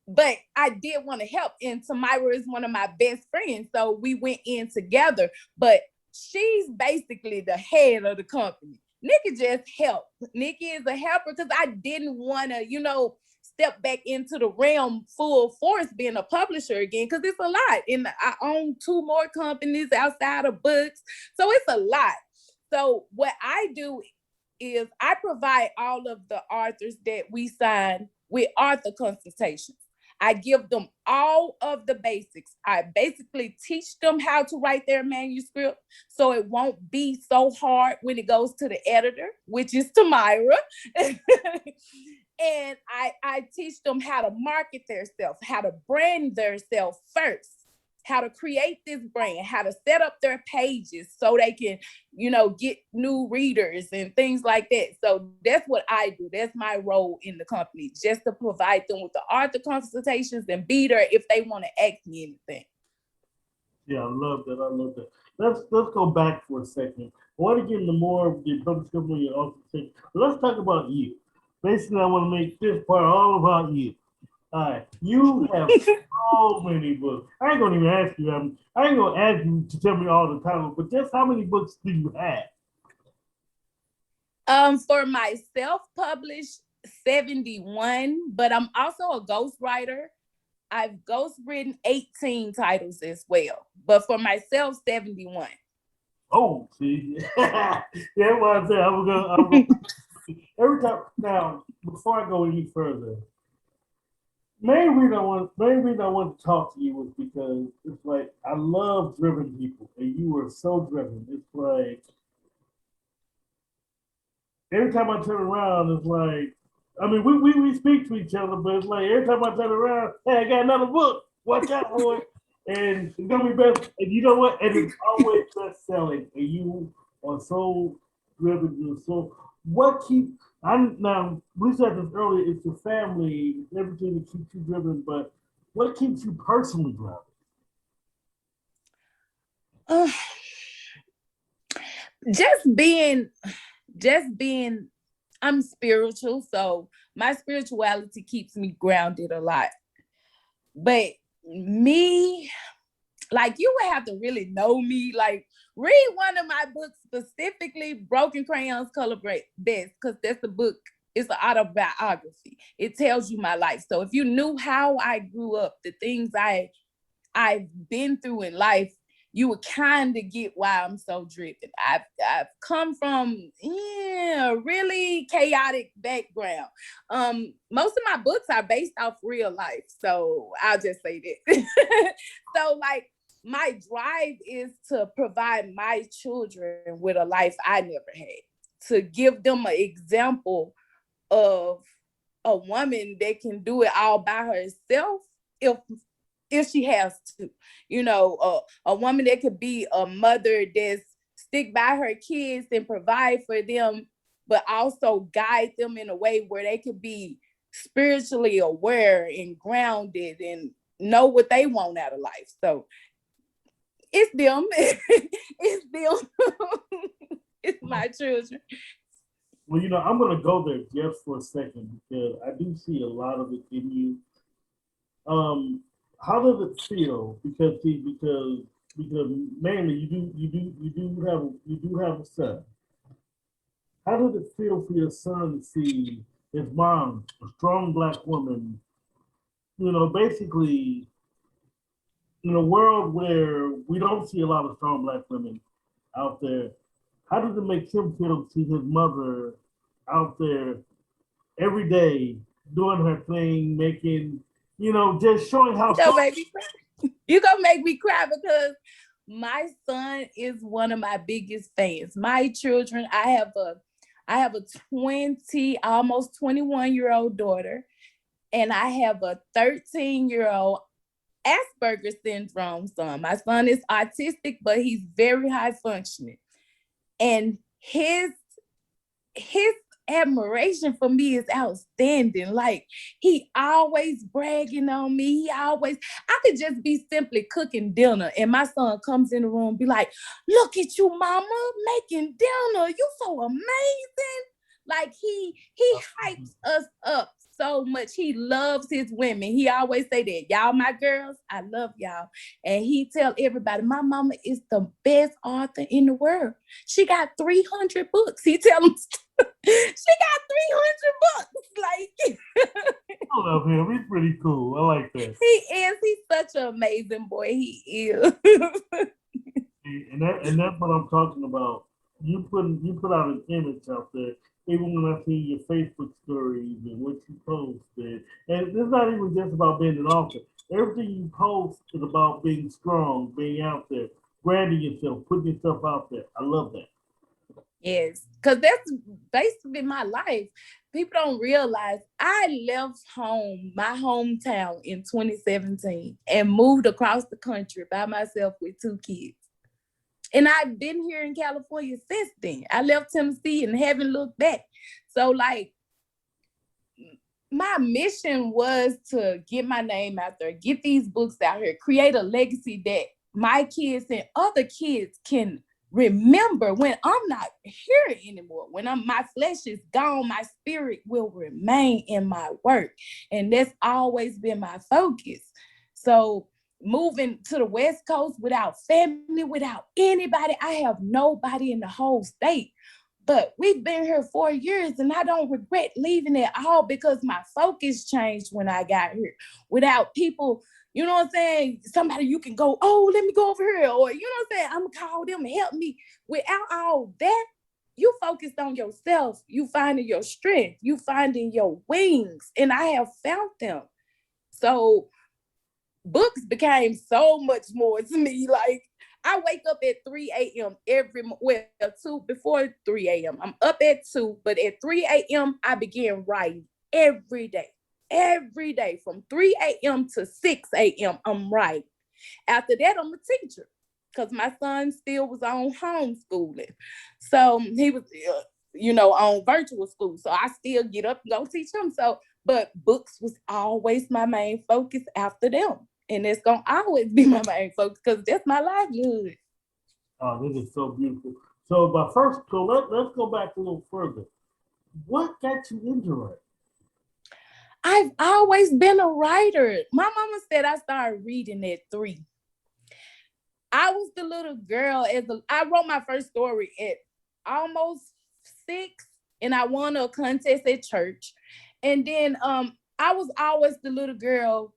but I did want to help. And Tamyra is one of my best friends, so we went in together. But she's basically the head of the company. Niki just helped. Niki is a helper because I didn't want to, you know, step back into the realm full force being a publisher again, because it's a lot. And I own 2 more companies outside of books. So it's a lot. So what I do is I provide all of the authors that we sign with author consultations. I give them all of the basics. I basically teach them how to write their manuscript so it won't be so hard when it goes to the editor, which is Tamyra. And I teach them how to market themselves, how to brand themselves first, how to create this brand, how to set up their pages so they can, you know, get new readers and things like that. So that's what I do. That's my role in the company, just to provide them with the author consultations and be there if they want to ask me anything. Yeah, I love that. I love that. Let's go back for a second. I want to get into more of the public company and also say, let's talk about you. Basically, I want to make this part all about you. All right, you have so many books. I ain't gonna even ask you. I ain't gonna ask you to tell me all the titles, but just how many books do you have? For my self-published 71, but I'm also a ghostwriter. I've ghostwritten 18 titles as well, but for myself, 71. Oh, see, yeah, what I said. I'm gonna every time. Now, before I go any further, main reason I want to talk to you was because it's like I love driven people, and you are so driven. It's like every time I turn around, it's like, I mean, we speak to each other, but it's like every time I turn around, hey, I got another book. Watch out for it. And it's gonna be best. And you know what? And it's always best selling. And you are so driven. You're so what keep I'm now we said this earlier, it's your family, it's everything that keeps you driven, but what keeps you personally driven? Uh, just being, just being, I'm spiritual, so my spirituality keeps me grounded a lot. But me, like you would have to really know me. Like read one of my books specifically, Broken Crayons Color Best, because that's the book. It's an autobiography. It tells you my life. So if you knew how I grew up, the things I've been through in life, you would kind of get why I'm so driven. I've come from a really chaotic background. Most of my books are based off real life, so I'll just say that. So like my drive is to provide my children with a life I never had, to give them an example of a woman that can do it all by herself if she has to, a woman that could be a mother that's stick by her kids and provide for them, but also guide them in a way where they could be spiritually aware and grounded and know what they want out of life. So it's them. It's them. It's my children. Well, I'm gonna go there just for a second because I do see a lot of it in you. Um, how does it feel? Because mainly you do have a son. How does it feel for your son to see his mom, a strong black woman, basically in a world where we don't see a lot of strong black women out there? How does it make him feel to see his mother out there every day doing her thing, making, just showing how strong. You gonna make me cry because my son is one of my biggest fans. My children, I have a 20, almost 21-year-old daughter, and I have a 13-year-old Asperger's syndrome son. My son is autistic, but he's very high functioning. And his admiration for me is outstanding. Like he always bragging on me. I could just be simply cooking dinner and my son comes in the room and be like, look at you, mama, making dinner. You so amazing. Like he hypes us up so much. He loves his women. He always say that, y'all my girls, I love y'all. And he tell everybody, my mama is the best author in the world. She got 300 books. He tell them, she got 300 books. Like, I love him. He's pretty cool. I like that. He is. He's such an amazing boy. He is. and that's what I'm talking about. You put out an image out there. Even when I see your Facebook stories and what you posted, and it's not even just about being an author. Everything you post is about being strong, being out there, branding yourself, putting yourself out there. I love that. Yes, because that's basically my life. People don't realize I left home, my hometown, in 2017 and moved across the country by myself with 2 kids. And I've been here in California since then. I left Tennessee and haven't looked back. So like, my mission was to get my name out there, get these books out here, create a legacy that my kids and other kids can remember when I'm not here anymore. When my flesh is gone, my spirit will remain in my work. And that's always been my focus. So moving to the West Coast without family, without anybody, I have nobody in the whole state. But we've been here 4 years and I don't regret leaving at all because my focus changed when I got here. Without people, you know what I'm saying? Somebody you can go, oh, let me go over here. Or, you know what I'm saying? I'm going to call them and help me. Without all that, you focused on yourself. You finding your strength. You finding your wings. And I have found them. So books became so much more to me. Like, I wake up at 3 a.m. before 3 a.m. I'm up at 2, but at 3 a.m. I begin writing every day. Every day from 3 a.m. to 6 a.m. I'm writing. After that, I'm a teacher because my son still was on homeschooling. So he was, on virtual school. So I still get up and go teach him. But books was always my main focus after them. And it's going to always be my main focus because that's my livelihood. Oh, this is so beautiful. So let's go back a little further. What got you into writing? I've always been a writer. My mama said I started reading at 3. I was the little girl. I wrote my first story at almost 6, and I won a contest at church. And then I was always the little girl.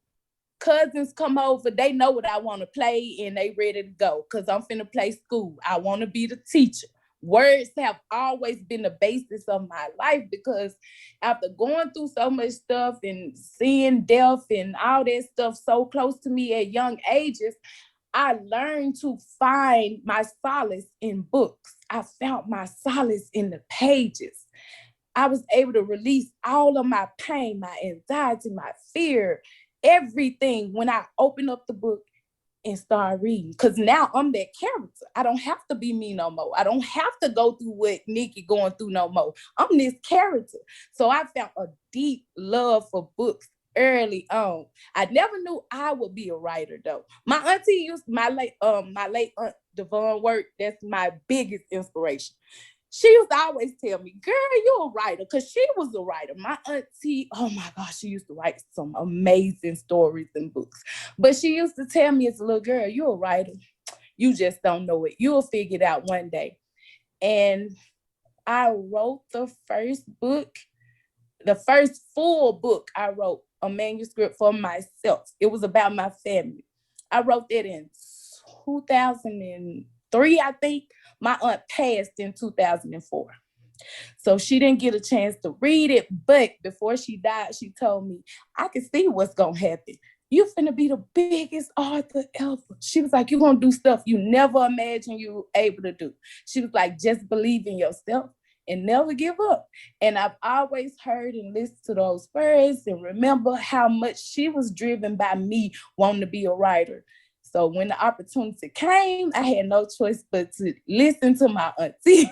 Cousins come over, they know what I want to play and they ready to go because I'm finna play school. I want to be the teacher. Words have always been the basis of my life because after going through so much stuff and seeing death and all that stuff so close to me at young ages, I learned to find my solace in books. I found my solace in the pages. I was able to release all of my pain, my anxiety, my fear, everything when I open up the book and start reading. Because now I'm that character. I don't have to be me no more. I don't have to go through what Niki going through no more. I'm this character. So I found a deep love for books early on. I never knew I would be a writer though. My auntie my late aunt Devon Work, that's my biggest inspiration. She used to always tell me, girl, you're a writer, because she was a writer. My auntie, oh my gosh, she used to write some amazing stories and books. But she used to tell me as a little girl, you're a writer. You just don't know it. You'll figure it out one day. And I wrote the first book, the first full book I wrote, a manuscript for myself. It was about my family. I wrote that in 2003, I think. My aunt passed in 2004. So she didn't get a chance to read it, but before she died, she told me, I can see what's going to happen. You're finna be the biggest author ever. She was like, you're going to do stuff you never imagined you were able to do. She was like, just believe in yourself and never give up. And I've always heard and listened to those words and remember how much she was driven by me wanting to be a writer. So when the opportunity came, I had no choice but to listen to my auntie.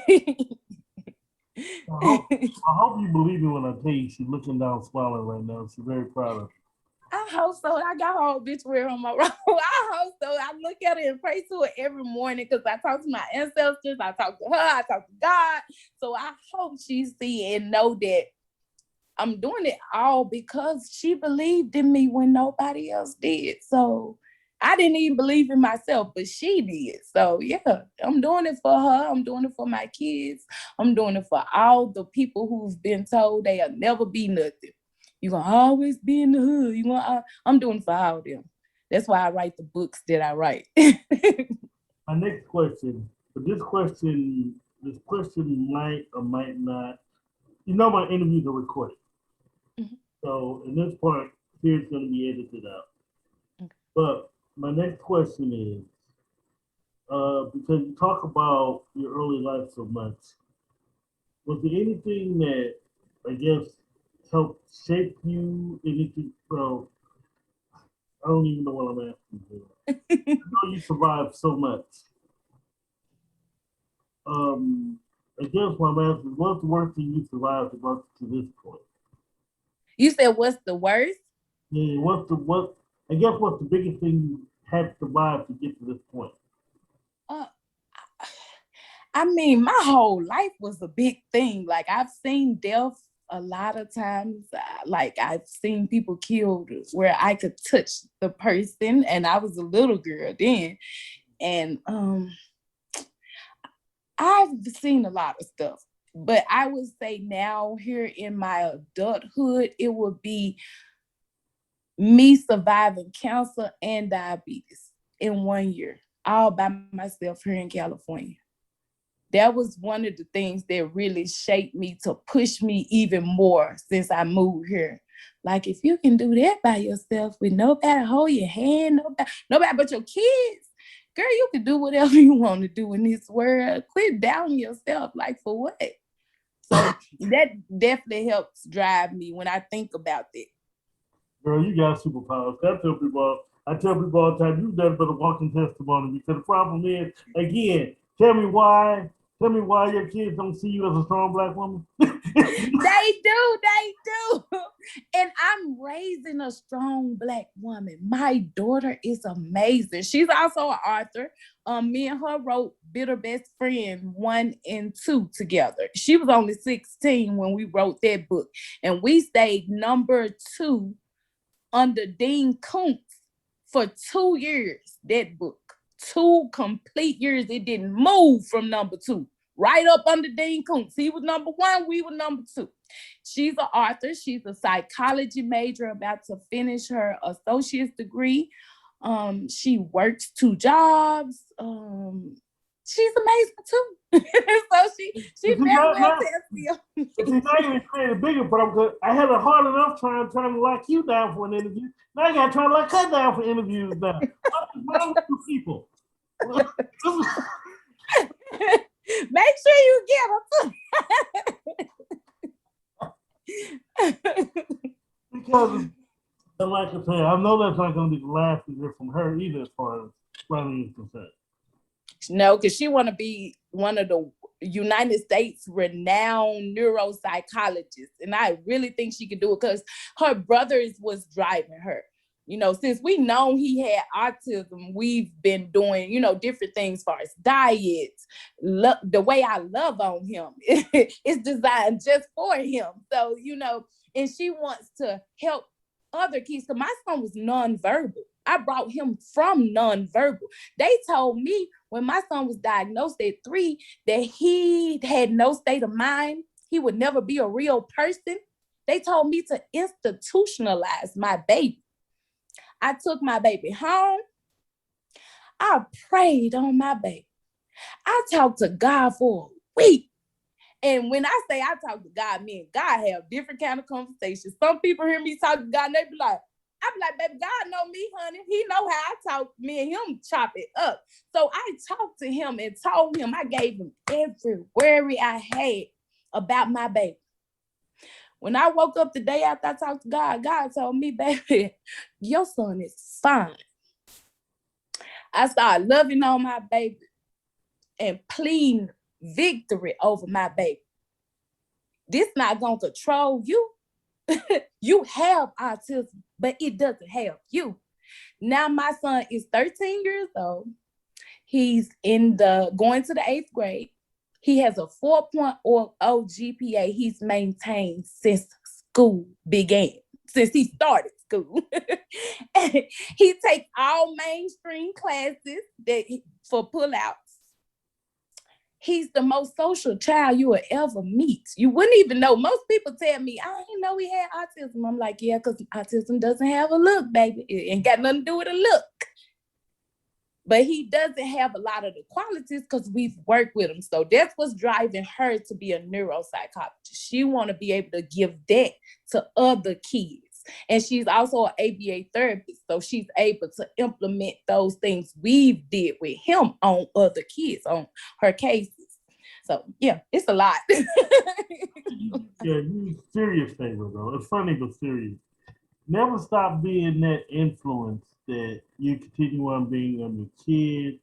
I hope you believe me when I tell you she's looking down smiling right now. She's very proud of you. I hope so. I got her obituary on my roll. I hope so. I look at it and pray to her every morning because I talk to my ancestors. I talk to her. I talk to God. So I hope she see and know that I'm doing it all because she believed in me when nobody else did. So I didn't even believe in myself, but she did. So yeah, I'm doing it for her. I'm doing it for my kids. I'm doing it for all the people who've been told they'll never be nothing. You're going to always be in the hood. I'm doing it for all of them. That's why I write the books that I write. My next question, but this question might or might not, my interviews are recorded. Mm-hmm. So in this part, here's going to be edited out. Okay. But my next question is, because you talk about your early life so much, was there anything that, I guess, helped shape you? Anything? Well, I don't even know what I'm asking for. I know you survived so much. I guess what I'm asking, what's the worst thing you survived to this point? You said what's the worst? Yeah, what's the biggest thing you had to survive to get to this point? I mean, my whole life was a big thing. Like, I've seen death a lot of times. Like, I've seen people killed where I could touch the person, and I was a little girl then. And I've seen a lot of stuff. But I would say now, here in my adulthood, it would be me surviving cancer and diabetes in 1 year, all by myself here in California. That was one of the things that really shaped me to push me even more since I moved here. Like, if you can do that by yourself with nobody hold your hand, nobody but your kids, girl, you can do whatever you want to do in this world. Quit doubting yourself. Like, for what? So that definitely helps drive me when I think about it. Girl, you got superpowers. I tell people all the time, you've done but a walking testimony. Because the problem is, again, tell me why your kids don't see you as a strong Black woman. They do. And I'm raising a strong Black woman. My daughter is amazing. She's also an author. Me and her wrote Bitter Best Friend 1 and 2 together. She was only 16 when we wrote that book. And we stayed number 2 under Dean Koontz for 2 years, that book. 2 complete years. It didn't move from number 2. Right up under Dean Koontz. He was number 1, we were number 2. She's an author. She's a psychology major about to finish her associate's degree. She works 2 jobs. She's amazing too. So she's very well tested. She's not even created a bigger problem because I had a hard enough trying to lock you down for an interview. Now I got to try to lock her down for interviews now. What's wrong with you people? Make sure you get her. Because, like I said, I know that's not going to be the last we hear from her either, as far as writing is concerned. No, because she want to be one of the United States renowned neuropsychologists, and I really think she could do it because her brothers was driving her. You know, since we know he had autism, we've been doing, different things as far as diets. The way I love on him is designed just for him. So, and she wants to help other kids. Because my son was nonverbal. I brought him from nonverbal. They told me when my son was diagnosed at 3 that he had no state of mind. He would never be a real person. They told me to institutionalize my baby. I took my baby home. I prayed on my baby. I talked to God for a week. And when I say I talk to God, me and God have different kind of conversations. Some people hear me talk to God and they be like, baby, God know me, honey. He know how I talk. Me and him chop it up. So I talked to him and told him, I gave him every worry I had about my baby. When I woke up the day after I talked to God, God told me, baby, your son is fine. I started loving on my baby and pleading victory over my baby. This not going to control you. You have autism, but it doesn't have you. Now my son is 13 years old. He's going to the 8th grade. He has a 4.0 GPA he's maintained since school began, since he started school. He takes all mainstream classes for pullouts. He's the most social child you will ever meet. You wouldn't even know. Most people tell me, I didn't know he had autism. I'm like, yeah, because autism doesn't have a look, baby. It ain't got nothing to do with a look. But he doesn't have a lot of the qualities because we've worked with him. So that's what's driving her to be a neuropsychologist. She want to be able to give that to other kids. And she's also an ABA therapist. So she's able to implement those things we've did with him on other kids, on her cases. So yeah, it's a lot. Yeah, you serious favor though. It's funny but serious. Never stop being that influence that you continue on being on your kids,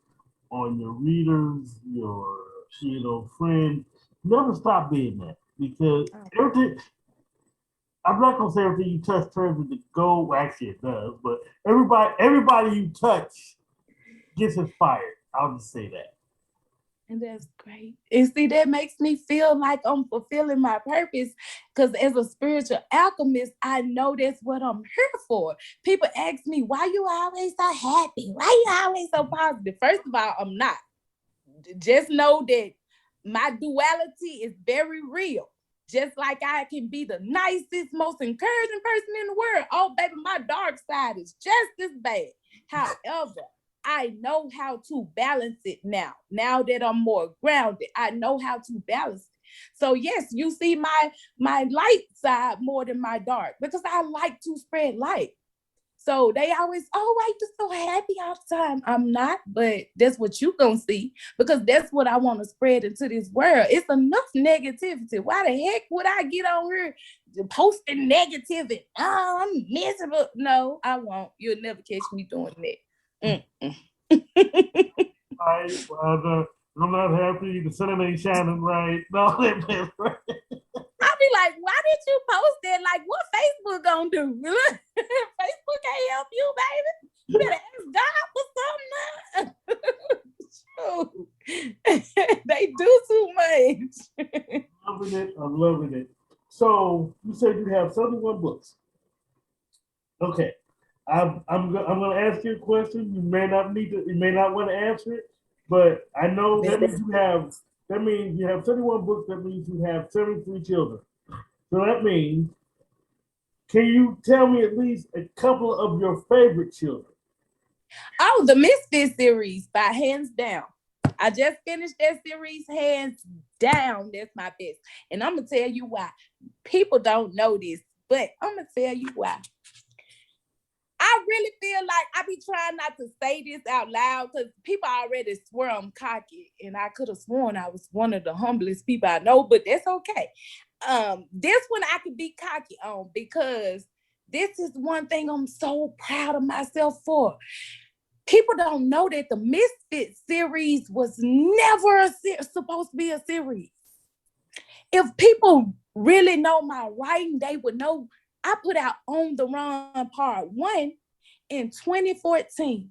on your readers, your friends. Never stop being that because everything. I'm not gonna say everything you touch turns into gold. Well, actually, it does. But everybody you touch gets inspired. I'll just say that. And that's great. And see, that makes me feel like I'm fulfilling my purpose, because as a spiritual alchemist, I know that's what I'm here for. People ask me, why you always so happy? Why you always so positive? First of all, I'm not. Just know that my duality is very real. Just like I can be the nicest, most encouraging person in the world. Oh, baby, my dark side is just as bad. However, I know how to balance it now. Now that I'm more grounded, I know how to balance it. So yes, you see my light side more than my dark, because I like to spread light. So they always, oh, why you so happy all the time? I'm not, but that's what you gonna see, because that's what I want to spread into this world. It's enough negativity. Why the heck would I get on here posting negativity? Oh, I'm miserable. No, I won't. You'll never catch me doing that. I'm not happy. The sun ain't shining right. No, that right. I'll be like, why did you post that? Like, what Facebook gonna do? Facebook can't help you, baby. You better ask God for something. They do too much. Loving it. I'm loving it. So you said you have 71 books. Okay. I'm going to ask you a question. You may not want to answer it, but I know that means you have 71 books. That means you have 73 children. So that means, can you tell me at least a couple of your favorite children? Oh, the Misfit series, by hands down. I just finished that series, hands down. That's my best. And I'm going to tell you why. People don't know this, but I'm going to tell you why. I really feel like I be trying not to say this out loud, because people already swear I'm cocky, and I could have sworn I was one of the humblest people I know, but that's okay. This one I could be cocky on, because this is one thing I'm so proud of myself for. People don't know that the Misfit series was never supposed to be a series. If people really know my writing, they would know I put out On the Run Part 1 in 2014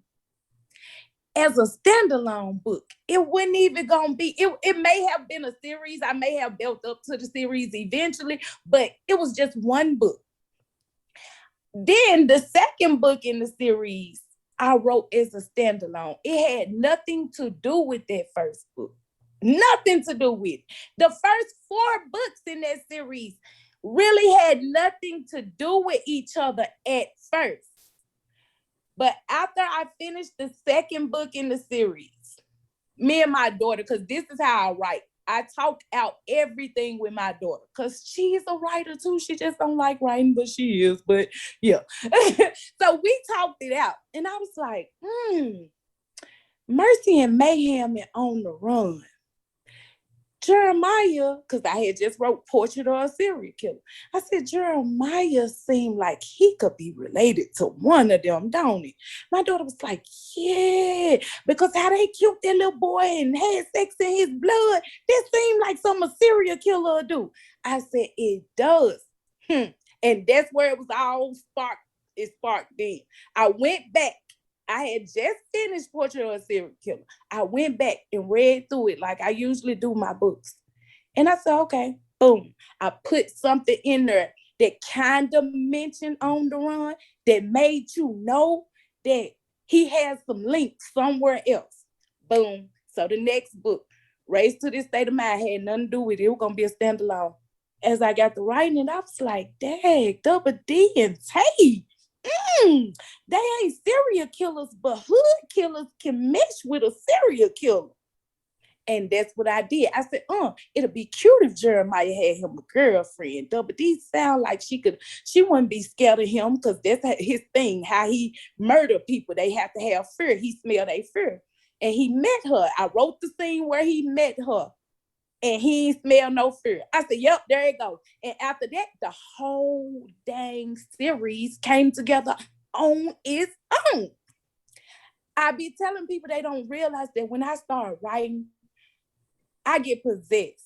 as a standalone book. It wasn't even gonna be, it may have been a series. I may have built up to the series eventually, but it was just one book. Then the second book in the series, I wrote as a standalone. It had nothing to do with that first book. Nothing to do with it. The first 4 books in that series really had nothing to do with each other at first. But after I finished the second book in the series, me and my daughter, because this is how I write, I talk out everything with my daughter, because she's a writer too. She just don't like writing, but she is. But yeah. So we talked it out. And I was like, Mercy and Mayhem and On the Run. Jeremiah, because I had just wrote Portrait of a Serial Killer. I said, Jeremiah seemed like he could be related to one of them, don't he? My daughter was like, yeah, because how they killed that little boy and had sex in his blood, that seemed like something a serial killer would do. I said, it does. And that's where it was all sparked. It sparked then. I went back. I had just finished Portrait of a Serial Killer. I went back and read through it like I usually do my books. And I said, okay, boom. I put something in there that kind of mentioned On the Run, that made you know that he has some links somewhere else. Boom. So the next book, Raised to This State of Mind, had nothing to do with it. It was going to be a standalone. As I got to writing it, I was like, dang, Double D and Tay. They ain't serial killers, but hood killers can mesh with a serial killer. And that's what I did. I said, it'll be cute if Jeremiah had him a girlfriend. Double D sound like she wouldn't be scared of him, because that's his thing, how he murder people. They have to have fear. He smelled their fear. And he met her. I wrote the scene where he met her. And he smelled no fear. I said, yep, there you go. And after that, the whole dang series came together on its own. I be telling people they don't realize that when I start writing, I get possessed.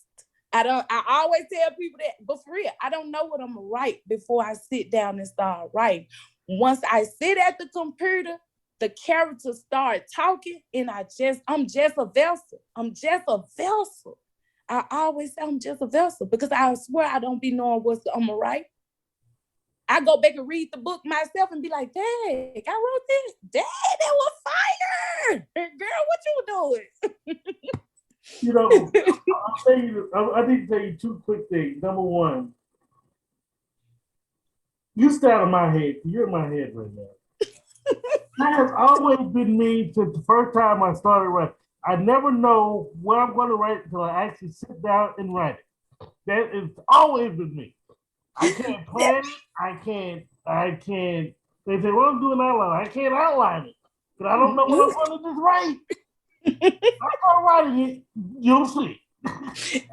I always tell people that, but for real, I don't know what I'm gonna write before I sit down and start writing. Once I sit at the computer, the characters start talking, and I'm just a vessel. I'm just a vessel. I always say I'm just a vessel because I swear I don't be knowing what's I'm gonna write. I go back and read the book myself and be like, dang, I wrote this. Dang, that was fire. Girl, what you doing? You know, I need to tell you two quick things. Number one, you stay out of my head. You're in my head right now. That has always been me since the first time I started writing. I never know what I'm going to write until I actually sit down and write it. That is always been me. I can't plan it. I can't. They say, well, I'm doing outline. I can't outline it. But I don't know what I'm going to just write. I start writing it, you'll see.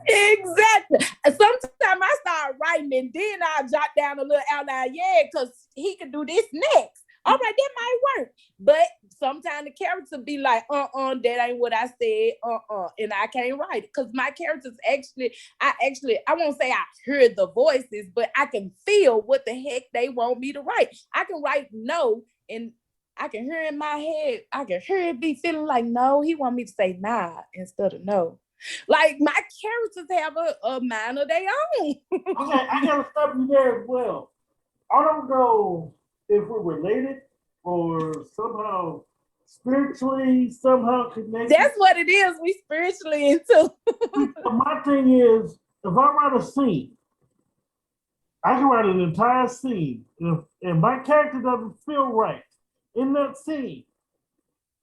Exactly. Sometimes I start writing and then I jot down a little outline, because he could do this next. All right, that might work. But sometimes the character be like, that ain't what I said, and I can't write it. Because my characters I won't say I heard the voices, but I can feel what the heck they want me to write. I can write no, and I can hear in my head, I can hear it be feeling like no, he want me to say nah instead of no. Like my characters have a mind of their own. Okay, I gotta stop you there as well. I don't know if we're related or somehow spiritually somehow connected. That's what it is. We spiritually into. My thing is, if I write a scene, I can write an entire scene, and my character doesn't feel right in that scene,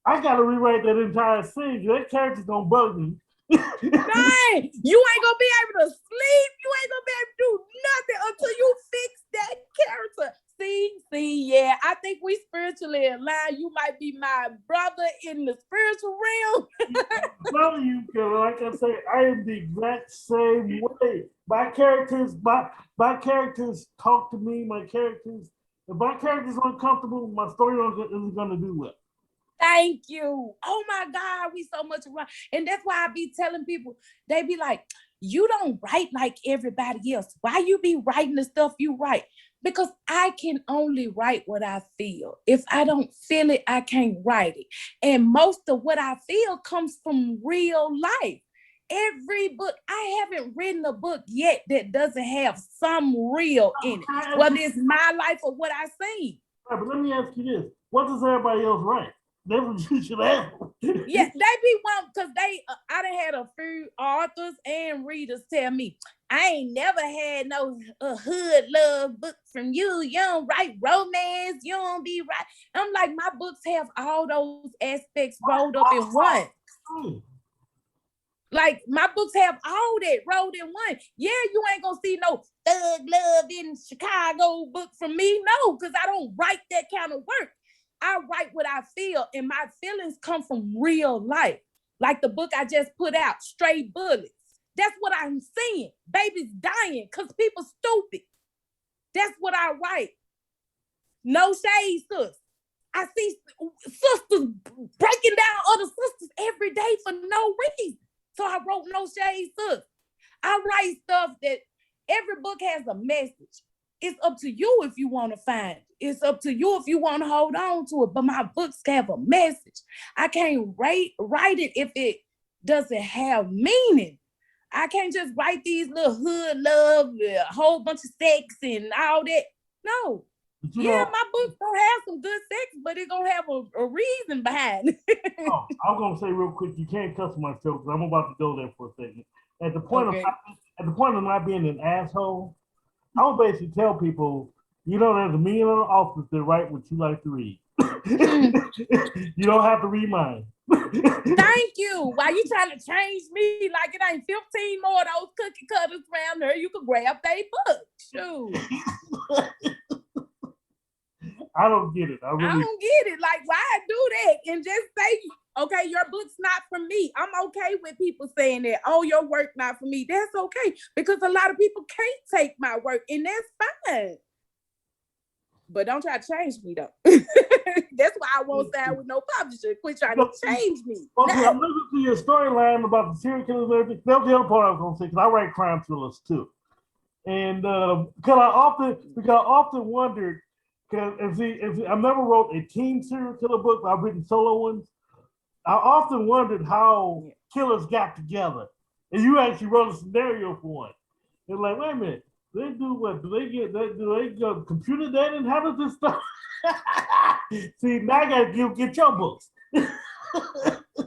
I gotta rewrite that entire scene. That character's gonna bug me. Dang, you ain't gonna be able to sleep. You ain't gonna be able to do nothing until you fix that character. See, yeah, I think we spiritually aligned. You might be my brother in the spiritual realm. I'm telling you, because like I say, I am the exact same way. My characters talk to me. If my character's uncomfortable, my story isn't gonna do well. Thank you. Oh my God, we so much around. And that's why I be telling people, they be like, you don't write like everybody else. Why you be writing the stuff you write? Because I can only write what I feel. If I don't feel it, I can't write it. And most of what I feel comes from real life. Every book, I haven't written a book yet that doesn't have some real in it. Whether it's my life or what I seen. Right, but let me ask you this. What does everybody else write? That's what you should ask. Yeah, they be one because I done had a few authors and readers tell me, I ain't never had no hood love book from you. You don't write romance. You don't be right. I'm like, my books have all those aspects rolled up in one. Like my books have all that rolled in one. Yeah, you ain't gonna see no thug love in Chicago book from me. No, because I don't write that kind of work. I write what I feel, and my feelings come from real life. Like the book I just put out, Stray Bullets. That's what I'm seeing. Babies dying because people stupid. That's what I write. No shade, sis. I see sisters breaking down other sisters every day for no reason. So I wrote No Shade, sis. I write stuff that every book has a message. It's up to you if you want to find it. It's up to you if you want to hold on to it. But my books have a message. I can't write it if it doesn't have meaning. I can't just write these little hood love, a whole bunch of sex and all that. No. Yeah, my books don't have some good sex, but it's gonna have a reason behind it. I'm gonna say real quick, you can't cuss myself because I'm about to go there for a second. At the point of not being an asshole, I would basically tell people, there's a million other authors that write what you like to read. You don't have to read mine. Thank you. Why you trying to change me like it ain't 15 more of those cookie cutters around there? You can grab their book. Shoot. I don't get it. I don't get it. Like, why do that? And just say, okay, your book's not for me. I'm okay with people saying that. Oh, your work not for me. That's okay. Because a lot of people can't take my work, and that's fine. But don't try to change me, though. That's why I won't sign with no publisher. Quit trying to change me. Okay, I'm listening to your storyline about the serial killers and everything. That was the other part I was going to say, because I write crime thrillers, too. And because I often wondered, I never wrote a teen serial killer book, but I've written solo ones. I often wondered how killers got together. And you actually wrote a scenario for one. It's like, wait a minute, they do what? Do they go computer data and how does this stuff? See, now I gotta get your books.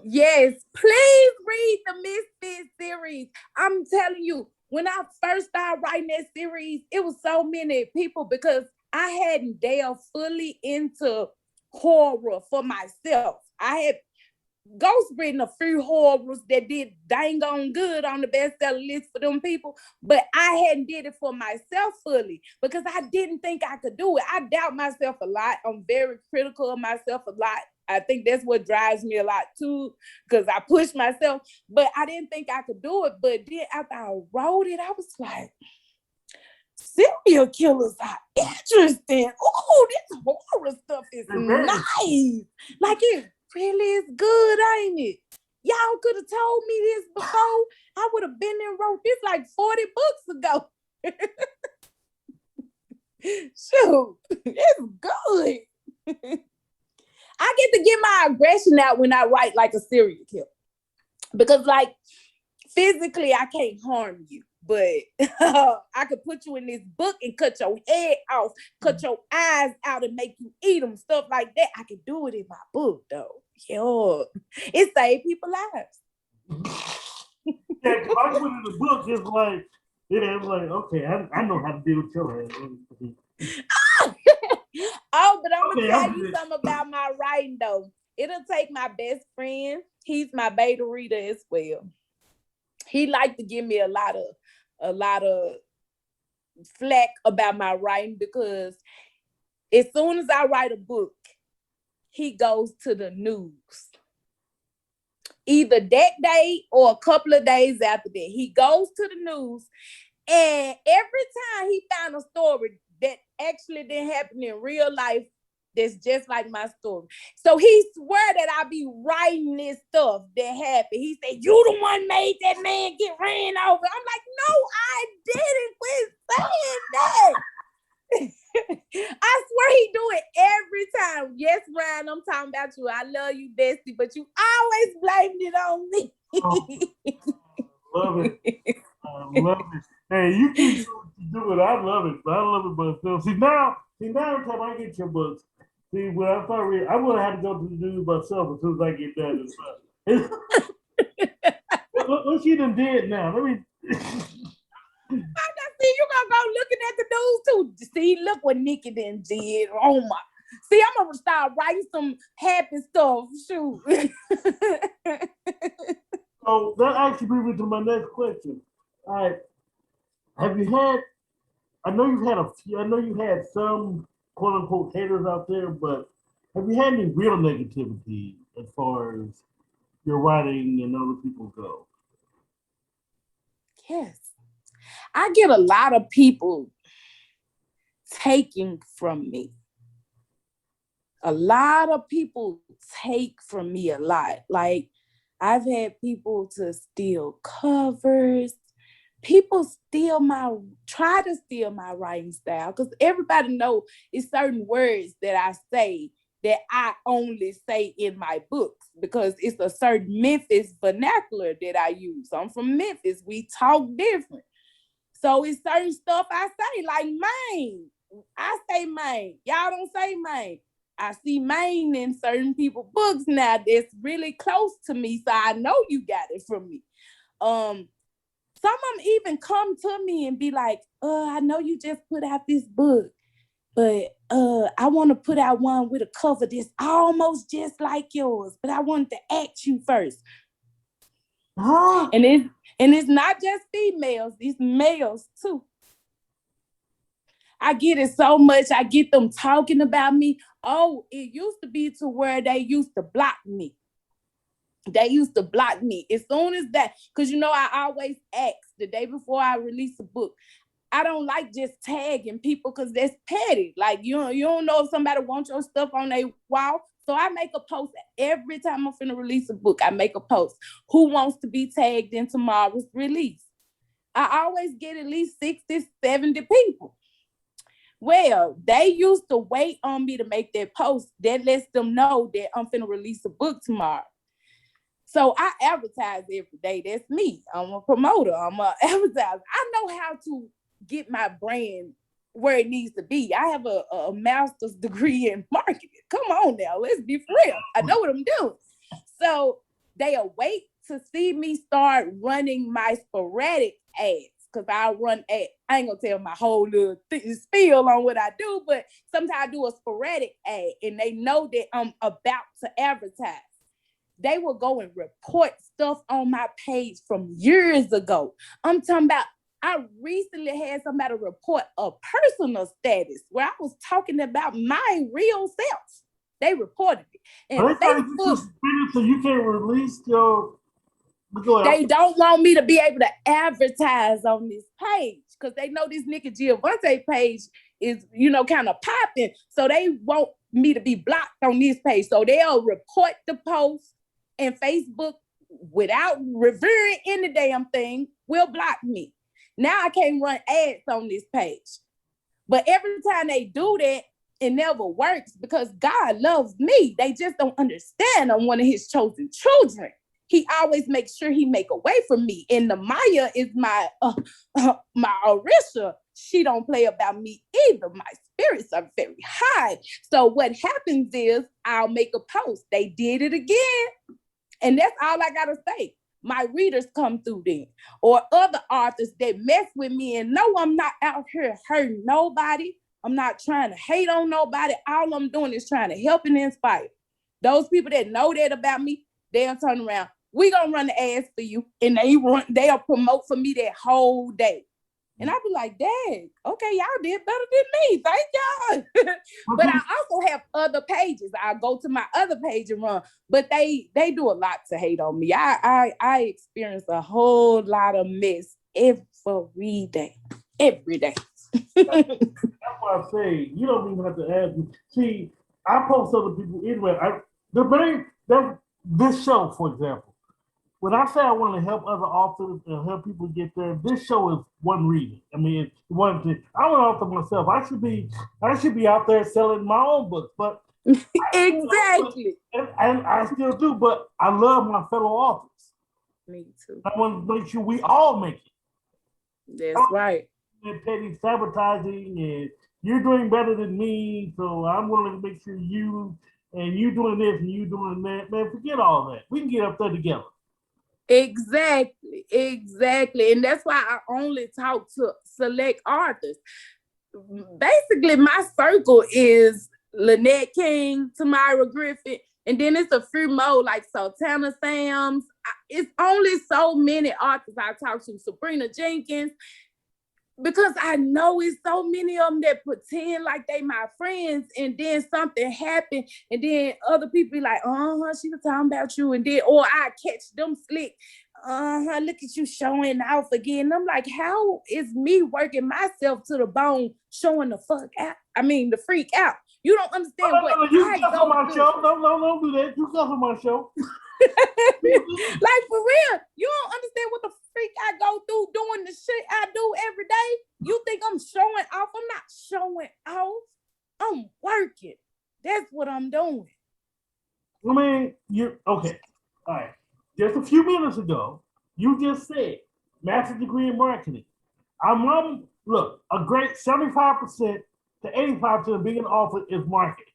Yes, please read the Misfit series. I'm telling you, when I first started writing that series, it was so many people because I hadn't delved fully into horror for myself. I had ghost written a few horrors that did dang on good on the bestseller list for them people, but I hadn't did it for myself fully because I didn't think I could do it. I doubt myself a lot. I'm very critical of myself a lot. I think that's what drives me a lot too, because I push myself, but I didn't think I could do it. But then after I wrote it, I was like, serial killers are interesting. Oh, this horror stuff is nice. Like it really is good, ain't it? Y'all could have told me this before. I would have been and wrote this like 40 books ago. Shoot, it's good. I get to get my aggression out when I write like a serial killer. Because like physically I can't harm you, but I could put you in this book and cut your head off, cut your eyes out and make you eat them, stuff like that. I can do it in my book though. Yeah, it saved people's lives. Yeah, if I put it in the book, it's like, okay, I know how to deal with your head. Oh, but I'm gonna tell you something about my writing though. It'll take my best friend. He's my beta reader as well. He liked to give me a lot of flack about my writing because as soon as I write a book, he goes to the news. Either that day or a couple of days after that, he goes to the news, and every time he found a story that actually didn't happen in real life, that's just like my story. So he swear that I be writing this stuff that happened. He said, you the one made that man get ran over. I'm like, no, I didn't. Quit saying that. I swear he do it every time. Yes, Ryan, I'm talking about you. I love you, bestie, but you always blamed it on me. Love it. I love it. Hey, you keep doing it. I love it. I love it, but still. See now every time I get your books, see when I start reading, I'm gonna have to go to the news myself as soon as I get done as well. What she done did now? Let me. See, you gonna go looking at the news too. See, look what Niki then did. Oh my. See, I'm gonna start writing some happy stuff. Shoot. So that actually brings me to my next question. All right. Have you had, I know you've had some quote unquote haters out there, but have you had any real negativity as far as your writing and other people go? Yes. I get a lot of people taking from me. A lot of people take from me a lot. Like I've had people to steal covers. People try to steal my writing style because everybody know it's certain words that I say that I only say in my books because it's a certain Memphis vernacular that I use. I'm from Memphis. We talk different. So it's certain stuff I say, like Maine. I say Maine. Y'all don't say Maine. I see Maine in certain people's books now that's really close to me, so I know you got it from me. Some of them even come to me and be like, I know you just put out this book, but I want to put out one with a cover that's almost just like yours, but I wanted to ask you first. Huh? And it's not just females, it's males too. I get it so much. I get them talking about me. Oh, it used to be to where they used to block me. They used to block me as soon as that, because I always ask the day before I release a book. I don't like just tagging people because that's petty. Like you don't know if somebody wants your stuff on their wall. So I make a post every time I'm finna release a book. I make a post. Who wants to be tagged in tomorrow's release? I always get at least 60, 70 people. Well, they used to wait on me to make that post. That lets them know that I'm finna release a book tomorrow. So I advertise every day. That's me. I'm a promoter. I'm an advertiser. I know how to get my brand where it needs to be. I have a master's degree in marketing. Come on now, let's be for real. I know what I'm doing. So they await to see me start running my sporadic ads. Because I run ads. I ain't gonna tell my whole little spiel on what I do, but sometimes I do a sporadic ad and they know that I'm about to advertise. They will go and report stuff on my page from years ago. I'm talking about, I recently had somebody report a personal status where I was talking about my real self. They reported it. And Facebook, so you can't release your... They don't want me to be able to advertise on this page because they know this Niki Jilvontae page is, kind of popping. So they want me to be blocked on this page. So they'll report the post, and Facebook, without reviewing any damn thing, will block me. Now I can't run ads on this page. But every time they do that, it never works because God loves me. They just don't understand I'm one of his chosen children. He always makes sure he make a way for me. And the Maya is my Orisha. She don't play about me either. My spirits are very high. So what happens is I'll make a post. They did it again. And that's all I got to say. My readers come through then. Or other authors that mess with me and know I'm not out here hurting nobody. I'm not trying to hate on nobody. All I'm doing is trying to help and inspire. Those people that know that about me, they'll turn around. We gonna run the ads for you. And they'll promote for me that whole day. And I'll be like, dang, okay, y'all did better than me. Thank y'all. But I also have other pages. I go to my other page and run. But they do a lot to hate on me. I experience a whole lot of mess every day. Every day. That's why I say you don't even have to ask me. See, I post other people anyway. This show, for example. When I say I want to help other authors and help people get there, this show is one reason. I mean, it's one thing. I'm an author myself. I should be out there selling my own books, but exactly. And I still do. But I love my fellow authors. Me too. I want to make sure we all make it. That's right. And petty sabotaging, and you're doing better than me, so I'm willing to make sure you doing this and you doing that. Man, forget all that. We can get up there together. Exactly. And that's why I only talk to select authors. Basically, my circle is Lynette King, Tamyra Griffin, and then it's a few more like Sultana Sams. It's only so many authors I talk to. Sabrina Jenkins, because I know it's so many of them that pretend like they my friends, and then something happened, and then other people be like, she was talking about you, and then, or I catch them slick, look at you showing off again. And I'm like, how is me working myself to the bone, showing the fuck out? I mean, the freak out. You don't understand what you I go on my through. show. No, do that. You come on my show. Like, for real, you don't understand what the freak I go through doing the shit I do every day. You think I'm showing off? I'm not showing off. I'm working. That's what I'm doing. I mean, okay. All right. Just a few minutes ago, you just said master's degree in marketing. Look, a great 75% to 85% of being an author is marketing.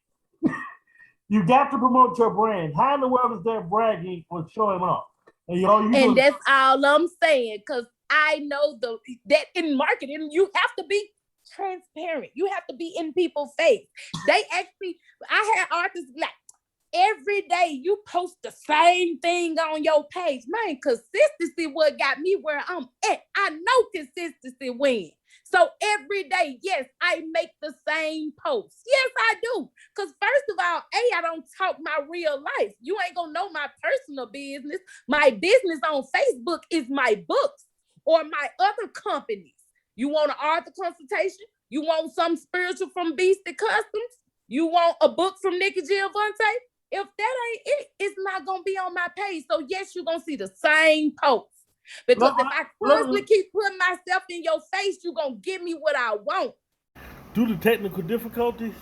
You got to promote your brand. How in the world is that bragging or showing off? And that's all I'm saying, because I know that in marketing, you have to be transparent. You have to be in people's face. I had artists like, every day you post the same thing on your page. Man, consistency what got me where I'm at. I know consistency wins. So every day, yes, I make the same post. Yes, I do. Because first of all, I don't talk my real life. You ain't gonna know my personal business. My business on Facebook is my books or my other companies. You want an author consultation? You want some spiritual from Beastie Customs? You want a book from Niki Jilvontae? If that ain't it, it's not gonna be on my page. So yes, you're gonna see the same post. Because if I constantly keep putting myself in your face, you're going to give me what I want. due to technical difficulties,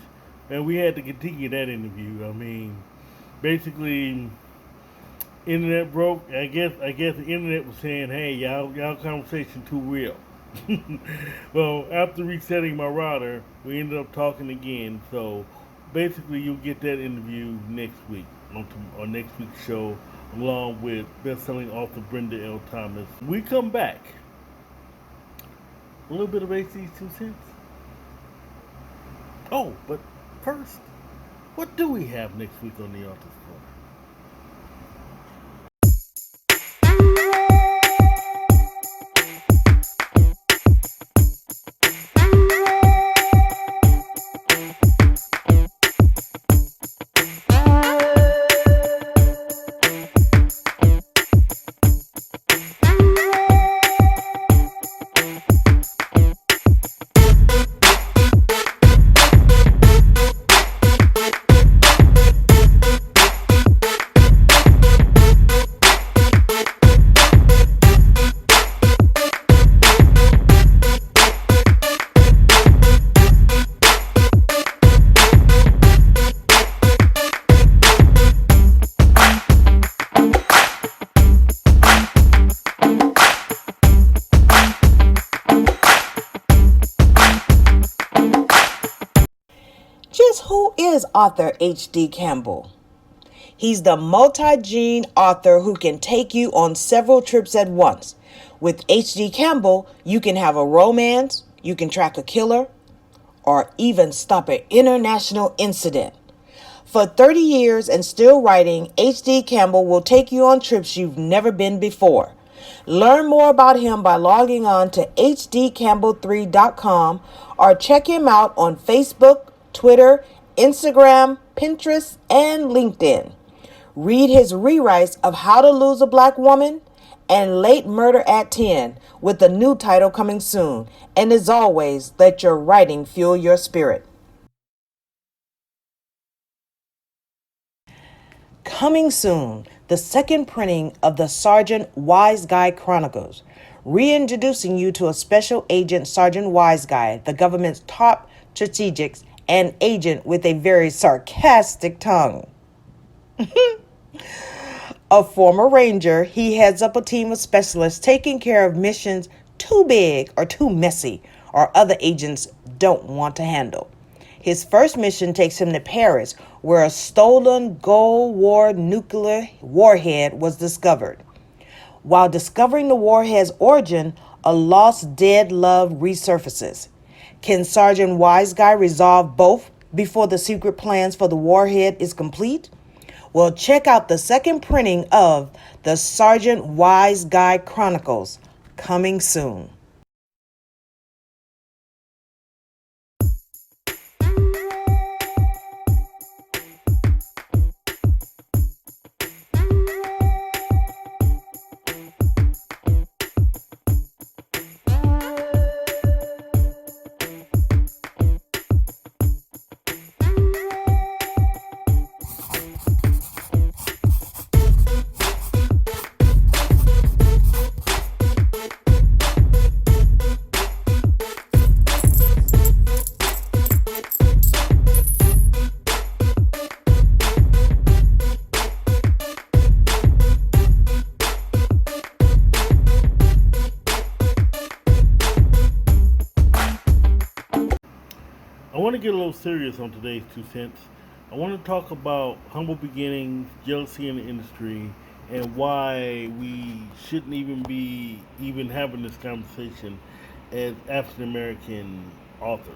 and we had to continue that interview. I mean, basically, internet broke. I guess the internet was saying, "Hey, y'all conversation too real." Well, after resetting my router, we ended up talking again. So basically, you'll get that interview next week on next week's show, along with best-selling author Brenda L. Thomas. We come back. A little bit of HD's 2 cents. Oh, but first, what do we have next week on the Author's Corner? Just who is author H.D. Campbell? He's the multi-gene author who can take you on several trips at once. With H.D. Campbell, you can have a romance, you can track a killer, or even stop an international incident. For 30 years and still writing, H.D. Campbell will take you on trips you've never been before. Learn more about him by logging on to hdcampbell3.com or check him out on Facebook, Twitter, Instagram, Pinterest, and LinkedIn. Read his rewrites of How to Lose a Black Woman and Late Murder at 10 with a new title coming soon. And as always, let your writing fuel your spirit. Coming soon, the second printing of the Sergeant Wise Guy Chronicles, reintroducing you to a special agent, Sergeant Wise Guy, the government's top strategics and agent with a very sarcastic tongue. A former ranger, he heads up a team of specialists taking care of missions too big or too messy or other agents don't want to handle. His first mission takes him to Paris, where a stolen Cold War nuclear warhead was discovered. While discovering the warhead's origin, a lost dead love resurfaces. Can Sergeant Wise Guy resolve both before the secret plans for the warhead is complete? Well, check out the second printing of the Sergeant Wise Guy Chronicles, coming soon. I want to get a little serious on today's 2 cents. I want to talk about humble beginnings, jealousy in the industry, and why we shouldn't even be having this conversation as African American authors.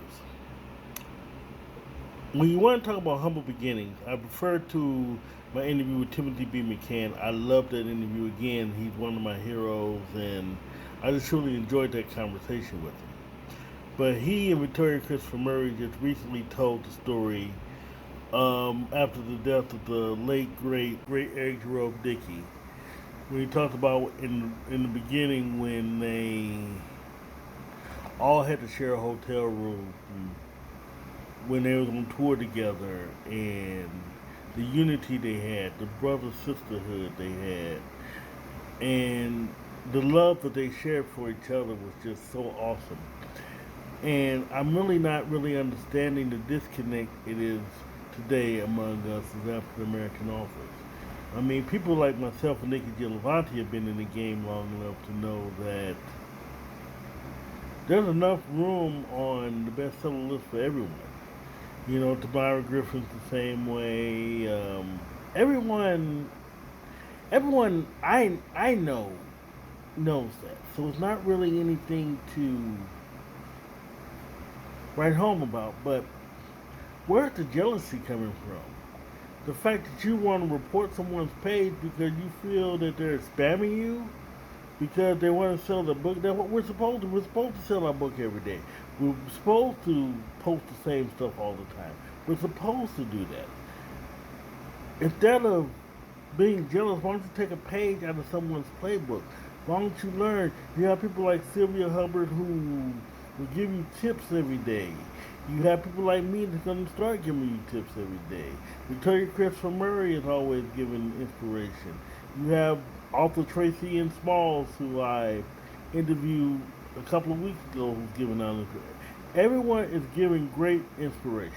When you want to talk about humble beginnings, I refer to my interview with Timothy B Mccann. I love that interview again. He's one of my heroes, and I just truly enjoyed that conversation with him. But he and Victoria Christopher Murray just recently told the story after the death of the late great Eric Jerome Dickey. When he talked about in the beginning when they all had to share a hotel room, when they was on tour together, and the unity they had, the brother sisterhood they had, and the love that they shared for each other was just so awesome. And I'm really not really understanding the disconnect it is today among us as African American authors. I mean, people like myself and Niki Jilvontae have been in the game long enough to know that there's enough room on the bestseller list for everyone. You know, Tamyra Griffin's the same way. Everyone, everyone I know knows that. So it's not really anything to write home about. But where's the jealousy coming from? The fact that you want to report someone's page because you feel that they're spamming you because they want to sell the book. That's what we're supposed to. We're supposed to sell our book every day. We're supposed to post the same stuff all the time. We're supposed to do that. Instead of being jealous, why don't you take a page out of someone's playbook? Why don't you learn? You have people like Sylvia Hubbard who will give you tips every day. You have people like me that's going to start giving you tips every day. Victoria Christopher Murray is always giving inspiration. You have author Tracy N. Smalls, who I interviewed a couple of weeks ago, who's giving out inspiration. Everyone is giving great inspiration.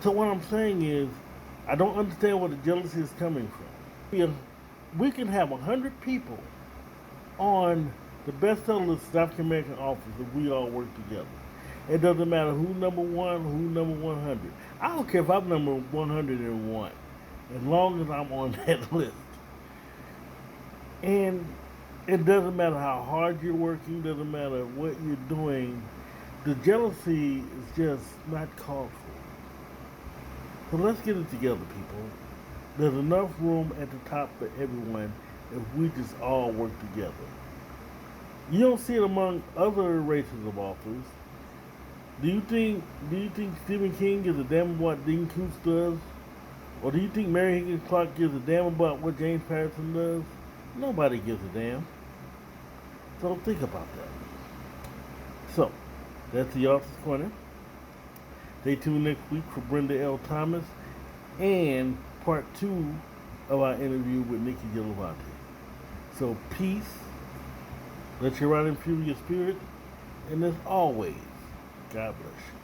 So what I'm saying is, I don't understand where the jealousy is coming from. We can have 100 people on the bestseller list of African American authors if we all work together. It doesn't matter who number one, who number 100. I don't care if I'm number 101, as long as I'm on that list. And it doesn't matter how hard you're working, doesn't matter what you're doing. The jealousy is just not called for. So let's get it together, people. There's enough room at the top for everyone if we just all work together. You don't see it among other races of authors. Do you think Stephen King gives a damn about what Dean Koontz does? Or do you think Mary Higgins Clark gives a damn about what James Patterson does? Nobody gives a damn. So think about that. So, that's the Author's Corner. Stay tuned next week for Brenda L. Thomas and part 2 of our interview with Niki Jilvontae. So peace, let your writing fuel your spirit, and as always, God bless you.